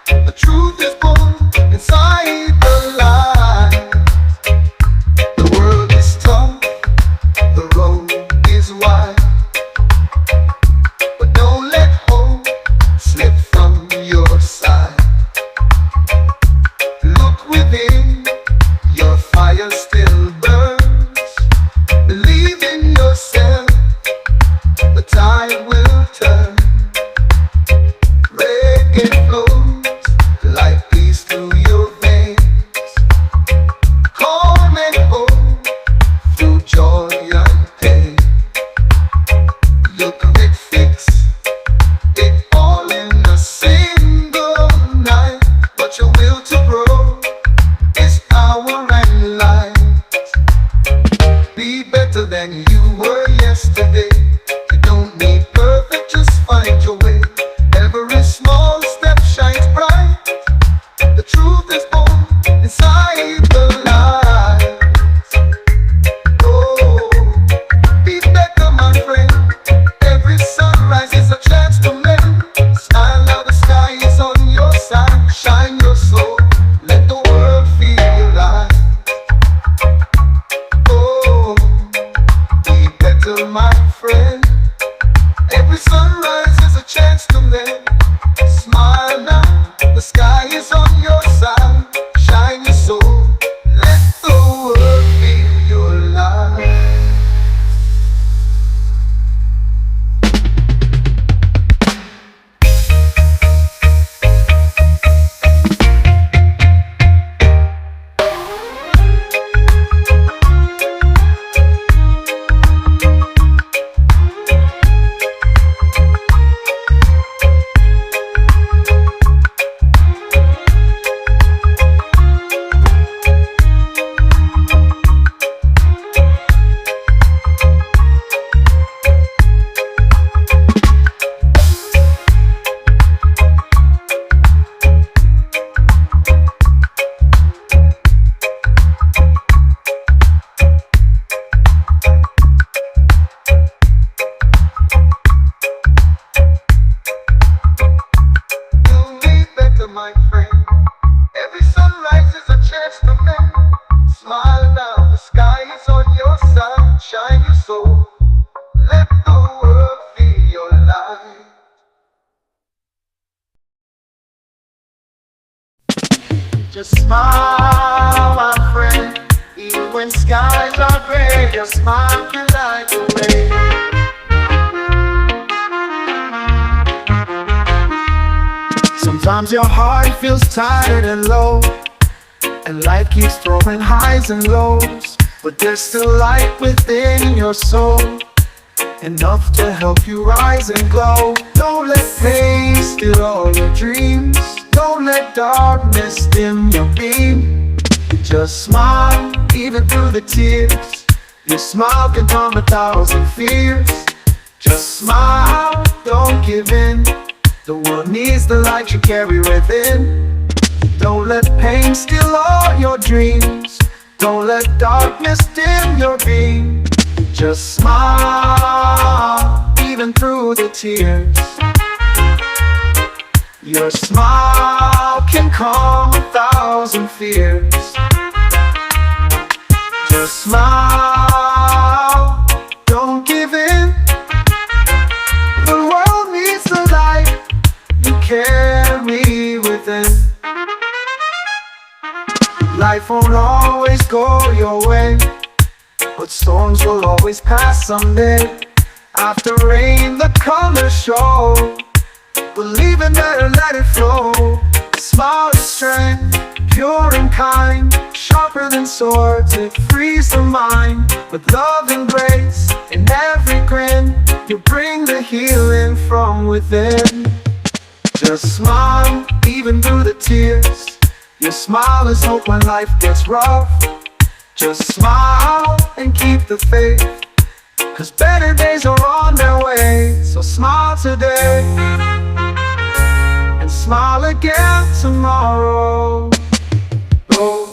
The truth is born inside the light. The world is tough, the road is wide, but don't let hope slip from your side. Look within, your fire still burns. better, my friend. Every sunrise is a chance to mend. Smile now, the sky is on your side. Shine your soul, let the world feel your light. My friend, every sunrise is a chance to mend. Smile now, the sky is on your side. Shine your soul, let the world feel your light. Just smile, my friend. Even when skies are gray, your smile can light the way. Sometimes your heart feels tired and low, and life keeps throwing highs and lows. But there's still light within your soul, enough to help you rise and glow. Don't let pain steal all your dreams. Don't let darkness dim your beam. Just smile, even through the tears. Your smile can calm 1,000 fears. Just smile, don't give in. The world needs the light you carry within. Don't let pain steal all your dreams. Don't let darkness dim your beam. Just smile, even through the tears. Your smile can calm 1,000 fears. Just smile, don't give in. The world needs the light you carry within. Life won't always go your way, but storms will always pass someday. After rain, the colors show. Believe in better, let it flow. Smile is strength, pure and kind. Sharper than swords, it frees the mind. With love and grace in every grin, you bring the healing from within. Just smile, even through the tears. Your smile is hope when life gets rough. Just smile and keep the faith, 'cause better days are on their way. So smile today, and smile again tomorrow. Oh.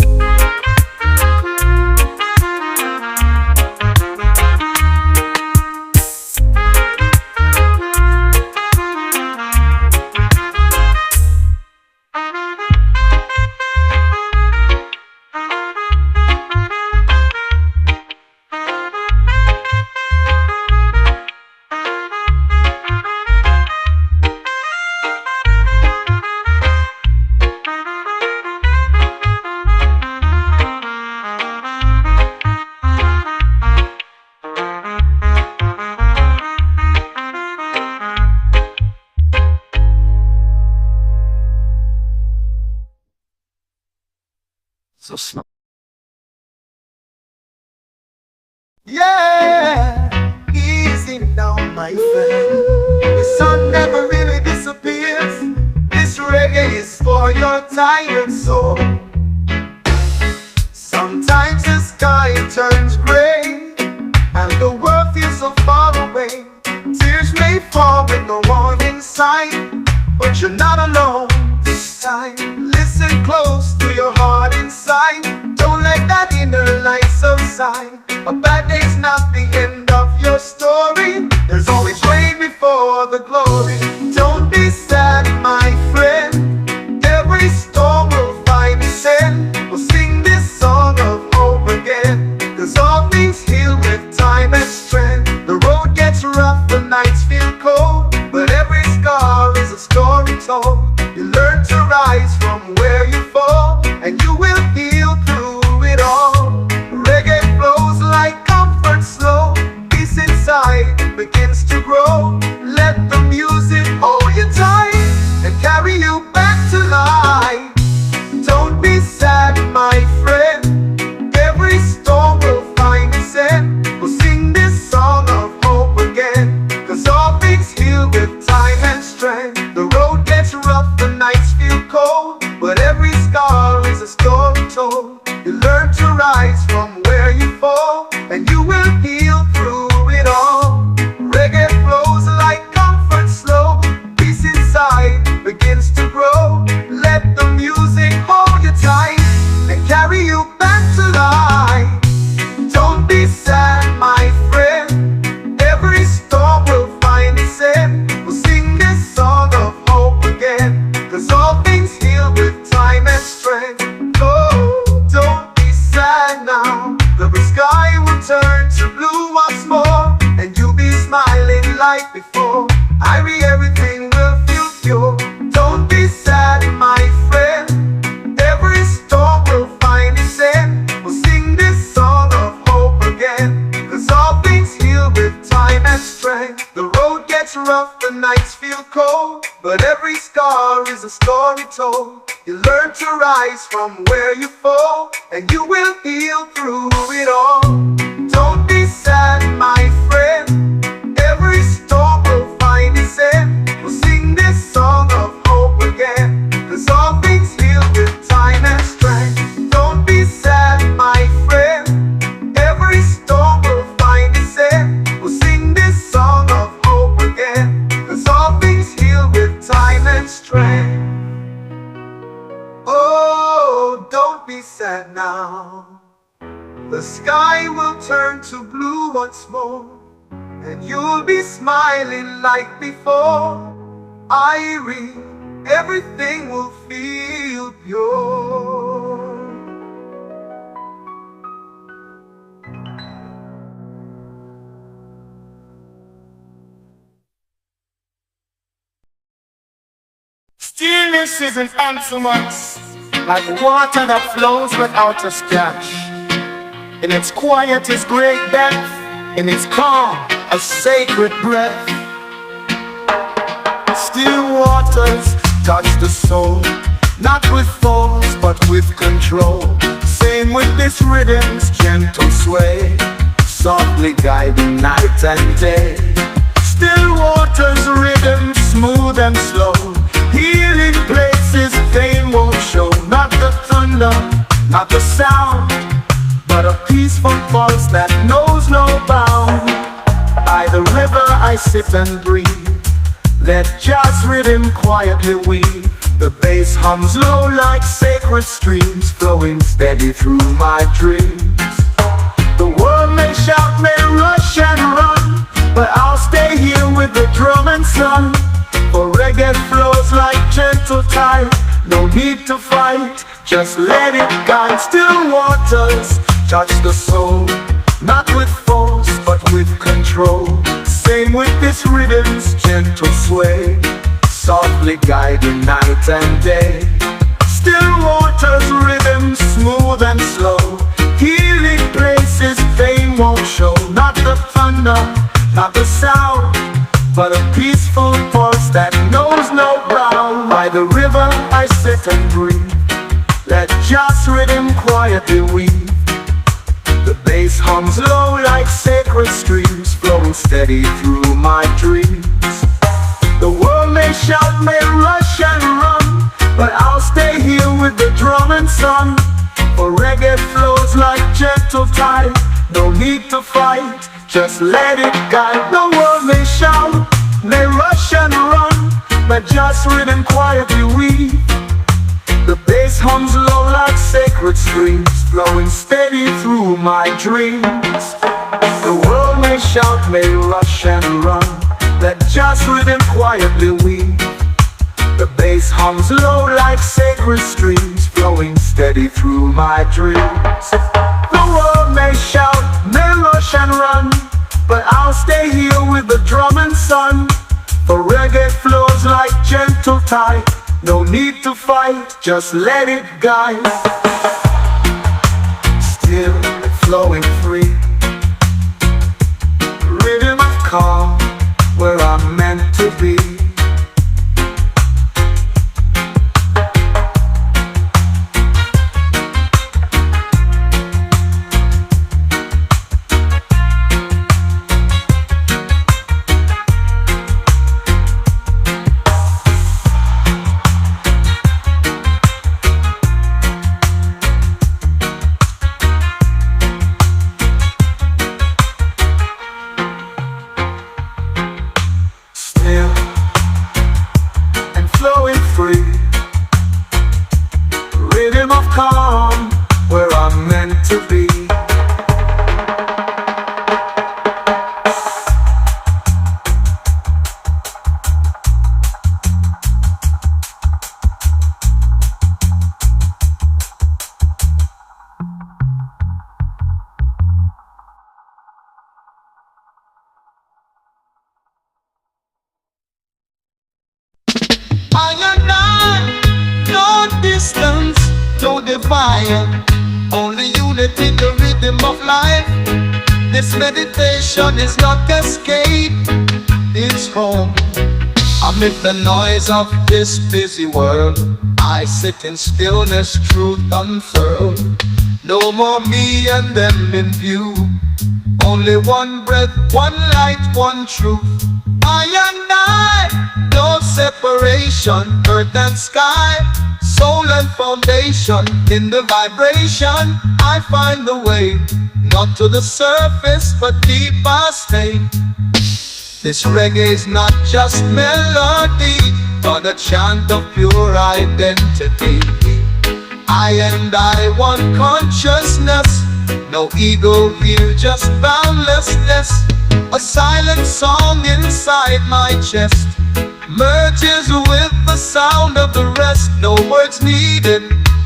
So smart. Yeah, easy now, my friend. The sun never really disappears. This reggae is for your tired soul. Sometimes the sky turns gray, and the world feels so far away. Tears may fall with no one inside, but you're not alone this time. Listen close to your heart inside. Don't let that inner light subside. A bad day's not the end of your story. There's always rain before the glory. Don't be sad, my friend. Every storm will find its end. We'll sing this song of hope again, 'cause all things heal with time and strength. The and you will heal through it all. Reggae flows like comfort slow. Peace inside begins to grow. Let the music hold you tight and carry you back to life. Don't be sad, my friend. Every storm will find its end. We'll sing this song of hope again, 'cause all things heal with time and strength. Oh, don't be sad now. The sky will turn to blue once more, and you'll be smiling like before. Irie, everything will feel pure. Don't be sad, my friend. Every storm will find its end. We'll sing this song of hope again, 'cause all things heal with time and strength. The road gets rough, the nights feel cold, but every scar is a story told. You learn to rise from where you fall, and you will heal through it all. Don't be sad, my friend. Every storm will find its end. We'll sing this song of hope again, 'cause all things heal with time and strength. Don't be sad, my friend. Every storm will find its end. We'll sing this song of hope again, 'cause all things heal with time and strength. Oh, don't be sad now. The sky will turn to blue once more, and you'll be smiling like before. Irie, everything will feel pure. Stillness is an answer, like water that flows without a splash. In its quiet is great depth, in its calm a sacred breath. Still waters touch the soul, not with force but with control. Same with this rhythm's gentle sway, softly guiding night and day. Still waters rhythm smooth and slow, healing places pain won't show. Not the thunder, not the sound, but a peaceful pulse that knows no bound. By the river I sit and breathe, let jazz rhythm quietly weave. The bass hums low like sacred streams, flowing steady through my dreams. The world may shout, may rush and run, but I'll stay here with the drum and sun. For reggae flows like gentle tide, no need to fight, just let it guide. Still waters touch the soul, not with force but with control. Same with this rhythm's gentle sway, softly guiding night and day. Still waters rhythm smooth and slow, healing places pain won't show. Not the thunder, not the sound, but a peaceful pulse that knows no bound. By the river I sit and breathe, let jazz rhythm quietly weave. The bass hums low like sacred streams, flowing steady through my dreams. The world may shout, may rush and run, but I'll stay here with the drum and sun. For reggae flows like gentle tide, no need to fight, just let it guide. The world may shout, may rush and run, but just rhythm quietly weave. The bass hums low like sacred streams, flowing steady through my dreams. The world may shout, may rush and run, let just rhythm quietly weave. The bass hums low like sacred streams, flowing steady through my dreams. The world may shout, may rush and run, but I'll stay here with the drum and sun. For reggae flows like gentle tide, no need to fight, just let it guide. Still flowing free, rhythm of calm, where I'm meant to be. harmony, only unity in the rhythm of life. This meditation is not escape, it's home. Amid the noise of this busy world, I sit in stillness, truth unfurled. No more me and them in view, only one breath, one light, one truth. I and I, no separation, earth and sky, soul and foundation. In the vibration, I find the way, not to the surface, but deep I stay. This reggae is not just melody, but a chant of pure identity. I and I, one consciousness, no ego here, just boundlessness. A silent song inside my chest merges with the sound of the rest. No words needed,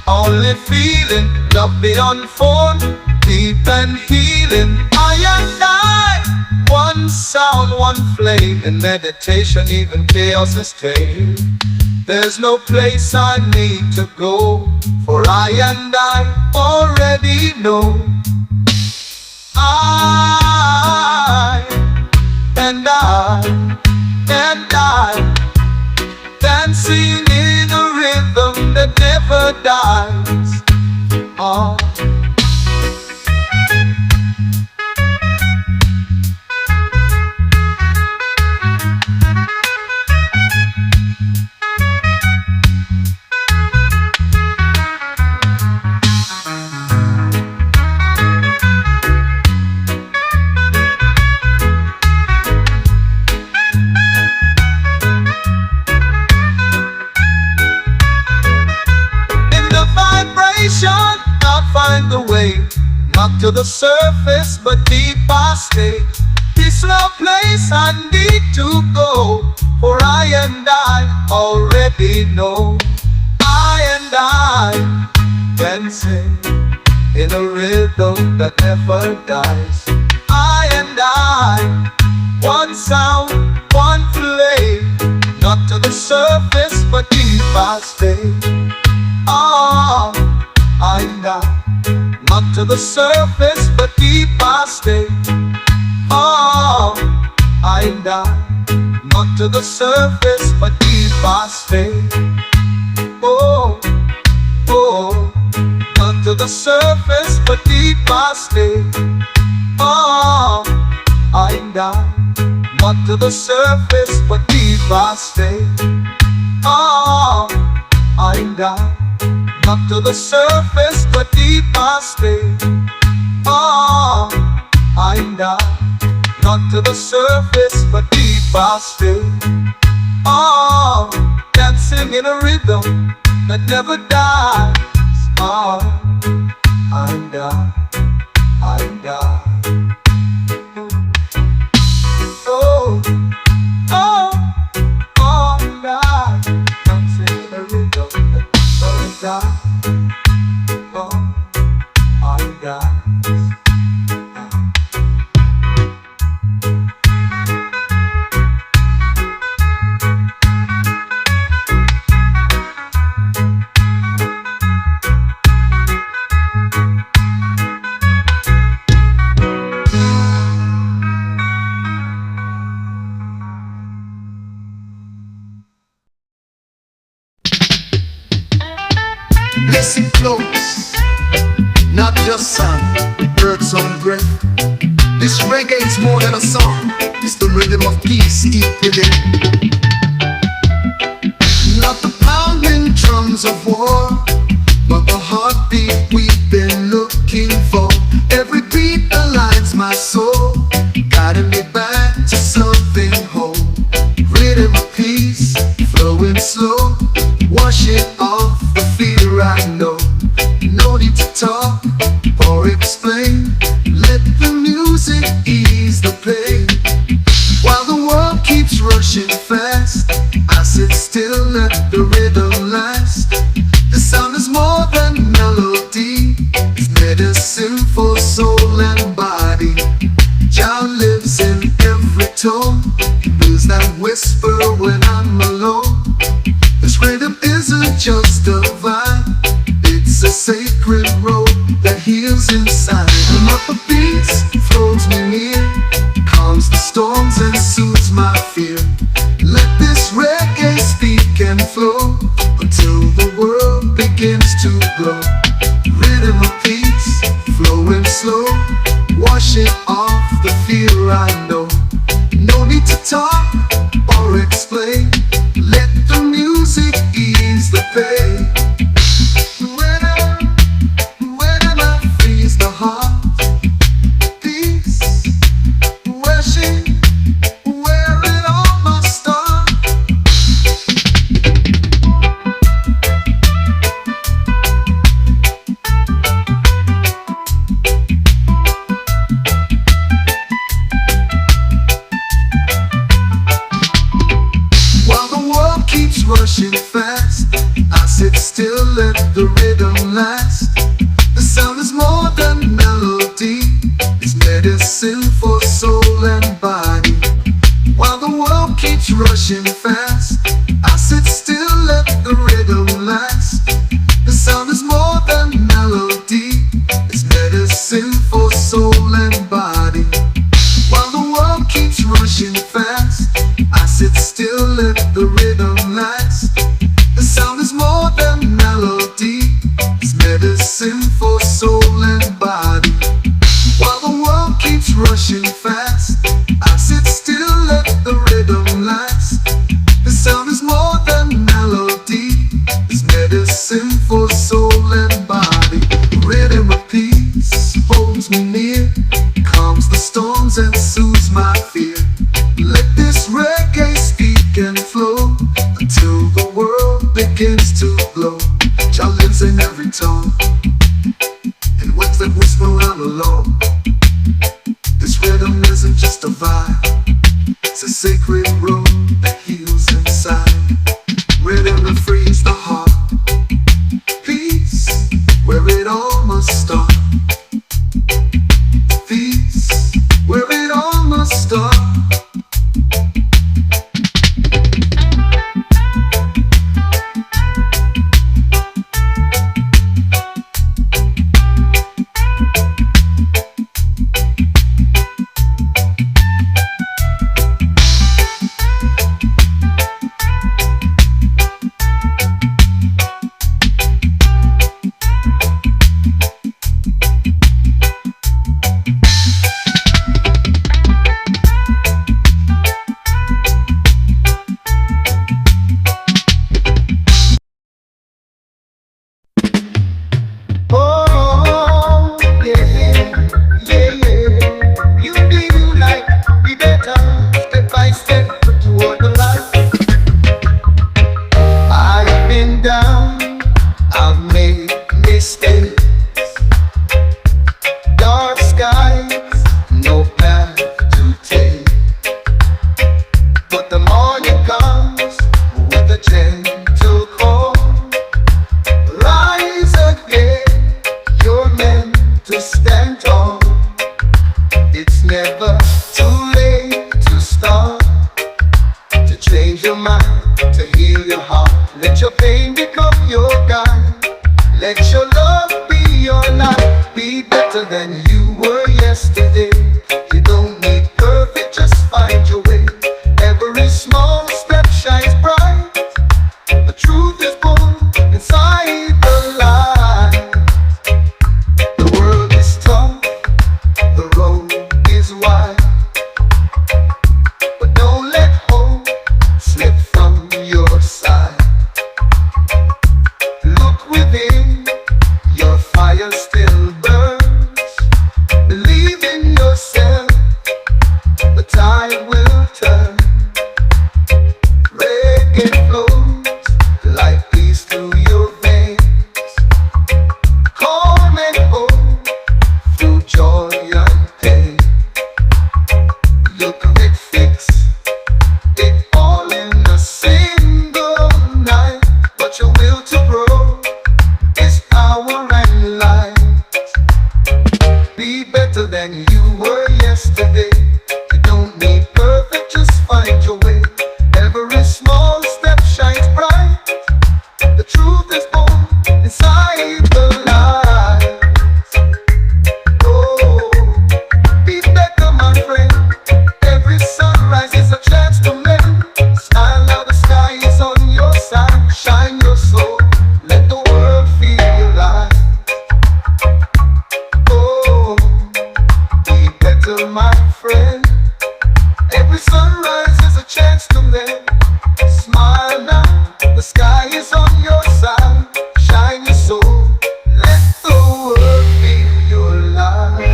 only feeling, love beyond form, deep and healing. I and I, one sound, one flame. In meditation even chaos is tame. There's no place I need to go, for I and I already know. I and I, dancing in a rhythm that never dies. Oh. I'll find the way, not to the surface, but deep I stay. This slow place I need to go, for I and I already know. I and I can sing in a rhythm that never dies. I and I, one sound, one flame, not to the surface, but deep I stay. Oh, I and I, not to the surface, but deep I stay. Oh, I and I, not to the surface, but deep I stay. Oh, oh, not to the surface, but deep I stay. Oh, I and I, not to the surface, but deep I stay. Oh, I and I, not to the surface, but deep I stay. Oh, I and I, not to the surface, but deep I stay. Oh, dancing in a rhythm that never dies. Oh, I and I and I. Oh, oh, oh, and I, dancing in a rhythm that never dies. Oh, I and I. Listen close, not just sound, birds on breath. This reggae is more than a song, it's the rhythm of peace deep within. Not the pounding drums of war, but the heartbeat we've been looking for. Every beat aligns my soul, guiding me back to something whole. Rhythm of peace, flowing slow, wash it off the fear I know. No need to talk or explain, let the music ease the pain. While the world keeps rushing fast, I sit still, let the rhythm last. The sound is more than melody, it's medicine for soul and body. Jah lives in every tone, feels that whisper when I'm alone. This rhythm isn't just a vibe, it's a sacred washing off the fear I know. No need to talk or explain. Let the music ease the pain. Whenever frees the heart, peace, washing where it all must start. While the world keeps rushing fast, I sit still, let the rhythm last. The sound is more than melody, it's medicine for soul and body. While the world keeps rushing fast, I sit still, let the rhythm last. The sound is more than melody, it's medicine for soul and body. While the world keeps rushing fast, I sit still, let the rhythm last. The sound is more than melody, it's medicine for soul and body. While the world keeps rushing fast, I sit still, let the rhythm last. The sound is more than melody, it's medicine for soul and body. Rhythm of peace holds me near, calms the storms and soothes my fear. Let this reggae speak and flow until the world begins to glow. Jah lives in every tone, and with that whisper I'm alone. This rhythm isn't just a vibe, it's a sacred road that heals inside. Rhythm that frees the heart, peace where it all must start. Peace where it all must start. Oh, yeah, yeah, yeah. You do you like be better, step by step toward the light. I've been down, I've made mistakes. Dark skies, no path to take. But the morning comes with a gentle call. Rise again. You're meant to stand tall. It's never too late to start, to change your mind, to heal your heart. Let your pain become your guide. Let your love be your life. Be better than you were yesterday. You don't need perfect, just find your way. Every small step shines bright. The truth is born inside the light. The world is tough, the road is wide, but don't let hope slip from your side. Look within, your fire still burns. Believe in yourself, the tide will turn. Reggae flows like peace through your veins. Calm and hope through joy and pain. You can fix it all in a single night, but your will to grow is power and light. Be better than you were yesterday. You don't need perfect, just find your way. Every small step shines bright. The truth is born inside the light. Oh, be better, my friend. Every sunrise is a chance to mend. Smile now, the sky is on your side. Shine your soul, let the world feel alive. Oh, be better, my friend. Every sunrise is a chance to mend. Smile now, the sky is on your side. Shine your soul, let the world feel your light.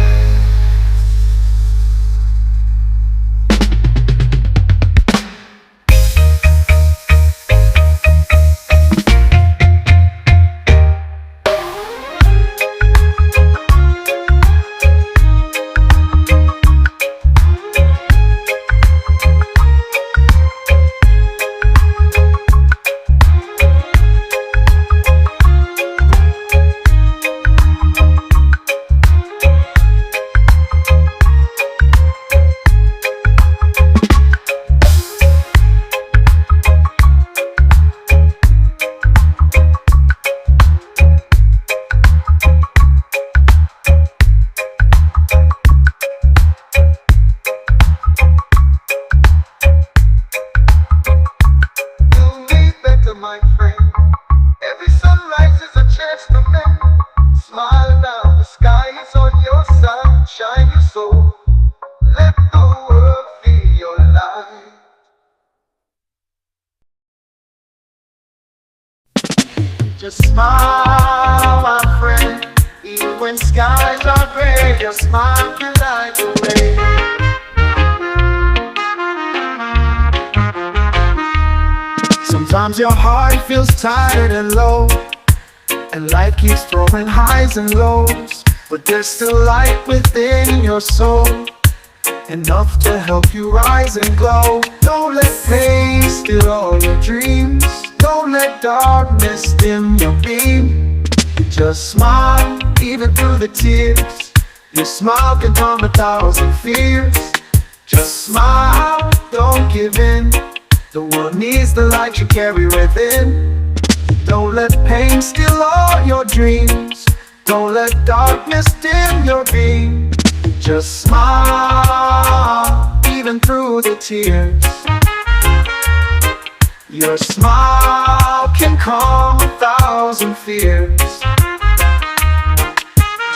My friend, every sunrise is a chance to mend. Smile now, the sky is on your side. Shine your soul, let the world feel your light. Just smile, my friend. Even when skies are gray, your smile can light the way. Sometimes your heart feels tired and low, and life keeps throwing highs and lows. But there's still light within your soul, enough to help you rise and glow. Don't let pain steal all your dreams. Don't let darkness dim your beam. Just smile, even through the tears. Your smile can calm 1,000 fears. Just smile, don't give in. The world needs the light you carry within. Don't let pain steal all your dreams. Don't let darkness dim your beam. Just smile, even through the tears. Your smile can calm 1,000 fears.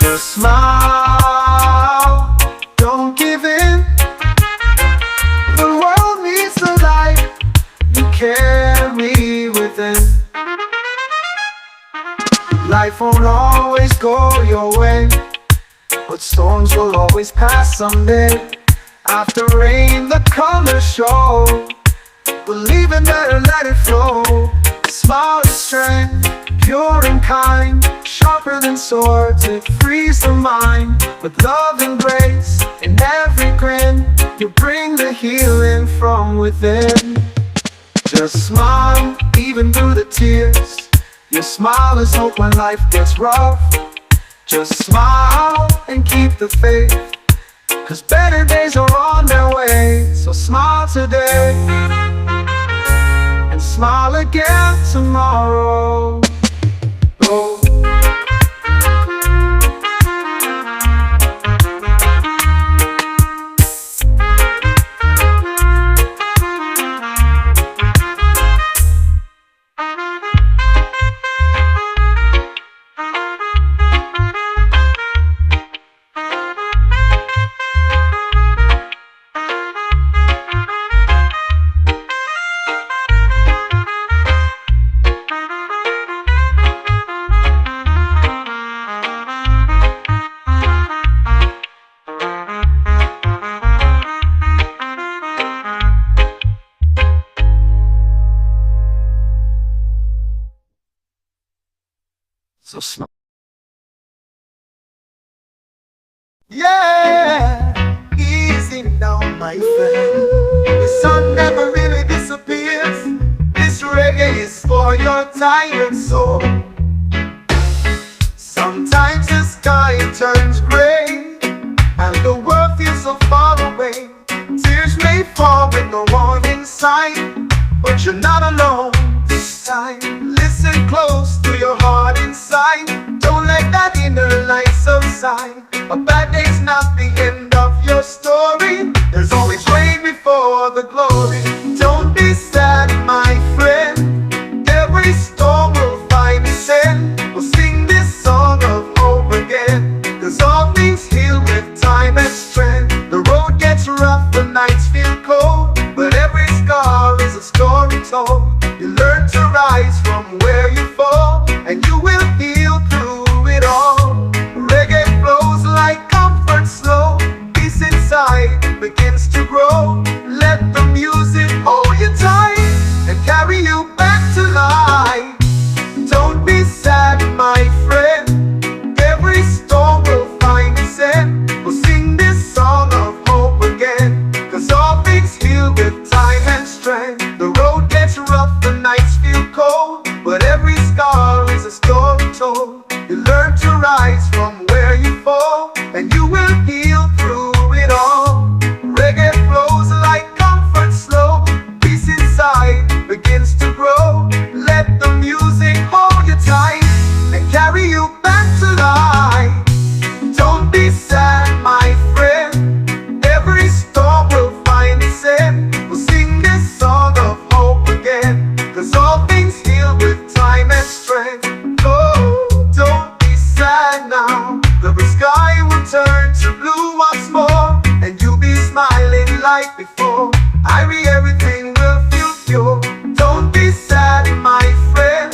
Just smile, don't give in. The world needs the light you carry within. Life won't always go your way, but storms will always pass someday. After rain, the colors show. Believe in better, let it flow. Smile is strength, pure and kind. Sharper than swords, it frees the mind. With love and grace in every grin, you bring the healing from within. Just smile, even through the tears. Your smile is hope when life gets rough. Just smile and keep the faith, 'cause better days are on their way. So smile today, and smile again tomorrow. Oh. So smart. Yeah, easy now, my friend. The sun never really disappears. This reggae is for your tired soul. Sometimes the sky turns gray, and the world feels so far away. Tears may fall with no one inside, but you're not alone this time. Listen close to your heart inside. Don't let that inner light subside. A bad day's not the end of your story. There's always rain before the glory. Don't be sad, my friend. Every storm will find its end. We'll sing this song of hope again, 'cause all things heal with time and strength. begins to grow. Let the music hold you tight and carry you back to life. Don't be sad, my friend. Every storm will find its end. We'll sing this song of hope again, 'cause all things heal with time and strength. The road gets rough, the nights feel cold, but every scar is a story told. You learn to rise from where you fall, and you will heal through it all. Reggae flows like comfort slow. Peace inside begins to grow. Let the music hold you tight and carry you back to life. Don't be sad, my friend. Every storm will find its end. We'll sing this song of hope again, 'cause all things heal with time and strength. Oh, don't be sad now. The sky will turn to blue once more, and you'll be smiling like before. Irie, everything will feel pure. Don't be sad, my friend.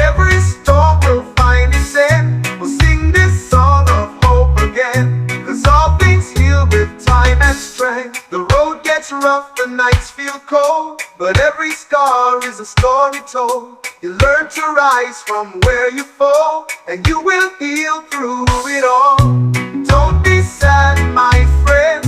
Every storm will find its end. We'll sing this song of hope again, 'cause all things heal with time and strength. The road gets rough, the nights feel cold, but every scar is a story told. You learn to rise from where you fall, and you will heal through it all. Don't be sad, my friend.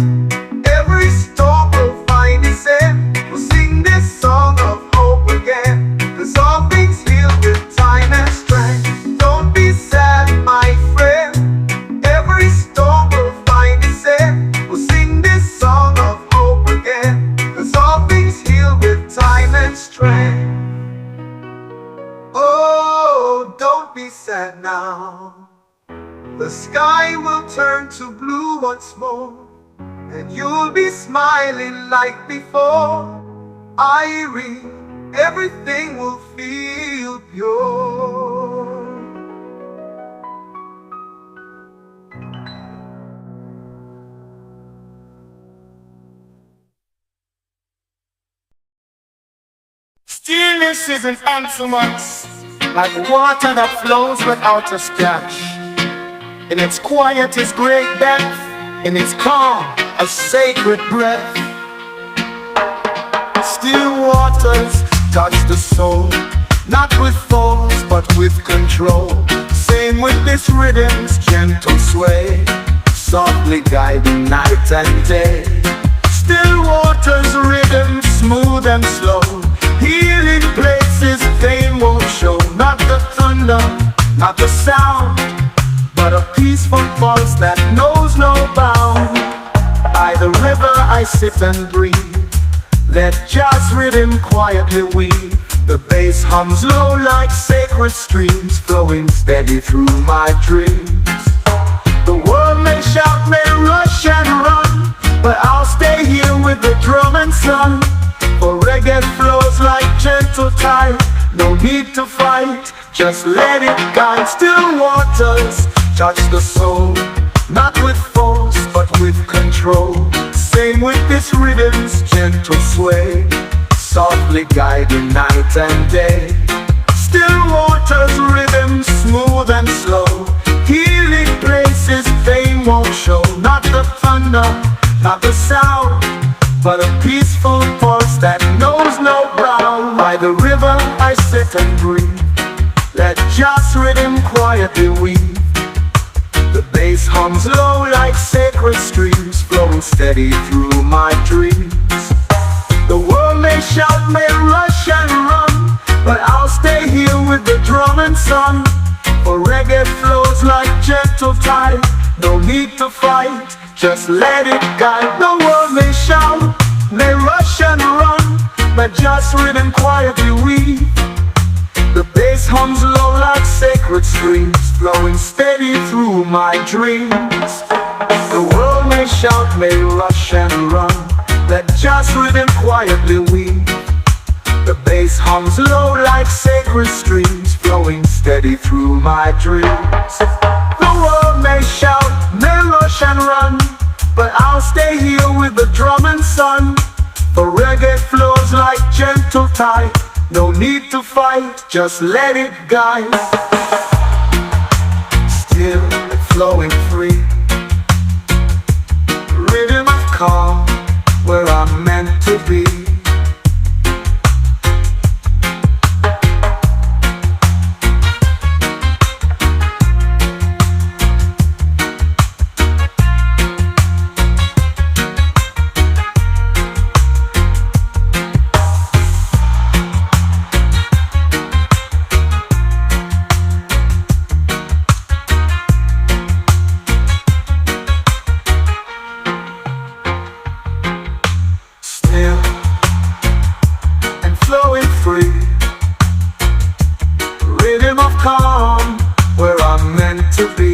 Every storm will find its end. We'll sing this song of hope again, 'cause all things heal with time and strength. Don't be sad, my friend. Every storm will find its end. We'll sing this song of hope again, 'cause all things heal with time and strength. Oh, don't be sad now. The sky will turn to blue once more, and you'll be smiling like before. Irie, everything will feel pure. Stillness isn't answerless, like water that flows without a splash. In its quiet is great depth, in its calm a sacred breath. Still waters touch the soul, not with force but with control. Same with this rhythm's gentle sway, softly guiding night and day. Still waters rhythm smooth and slow, healing places pain won't show. Not the thunder, not the sound, but a peaceful pulse that knows no bound. By the river I sit and breathe, let jazz rhythm quietly weave. The bass hums low like sacred streams, flowing steady through my dreams. The world may shout, may rush and run, but I'll stay here with the drum and sun. For reggae flows like gentle tide, no need to fight, just let it guide. Still waters touch the soul, not with force but with control. Same with this rhythm's gentle sway, softly guiding night and day. Still waters rhythm smooth and slow, healing places pain won't show. Not the thunder, not the sound, but a peaceful pulse that knows no bound. By the river I sit and breathe, let jazz rhythm quietly weave. The bass hums low like sacred streams, flowing steady through my dreams. The world may shout, may rush and run, but I'll stay here with the drum and sun. For reggae flows like gentle tide, no need to fight, just let it guide. The world may shout, may rush and run, but just rhythm quietly weave. The bass hums low like sacred streams, flowing steady through my dreams. The world may shout, may rush and run, let just rhythm quietly weave. The bass hums low like sacred streams, flowing steady through my dreams. The world may shout, may rush and run, but I'll stay here with the drum and sun. For reggae flows like gentle tide, no need to fight, just let it guide. Still flowing free, rhythm of calm, to be. Still and flowing free, rhythm of calm, where I'm meant to be.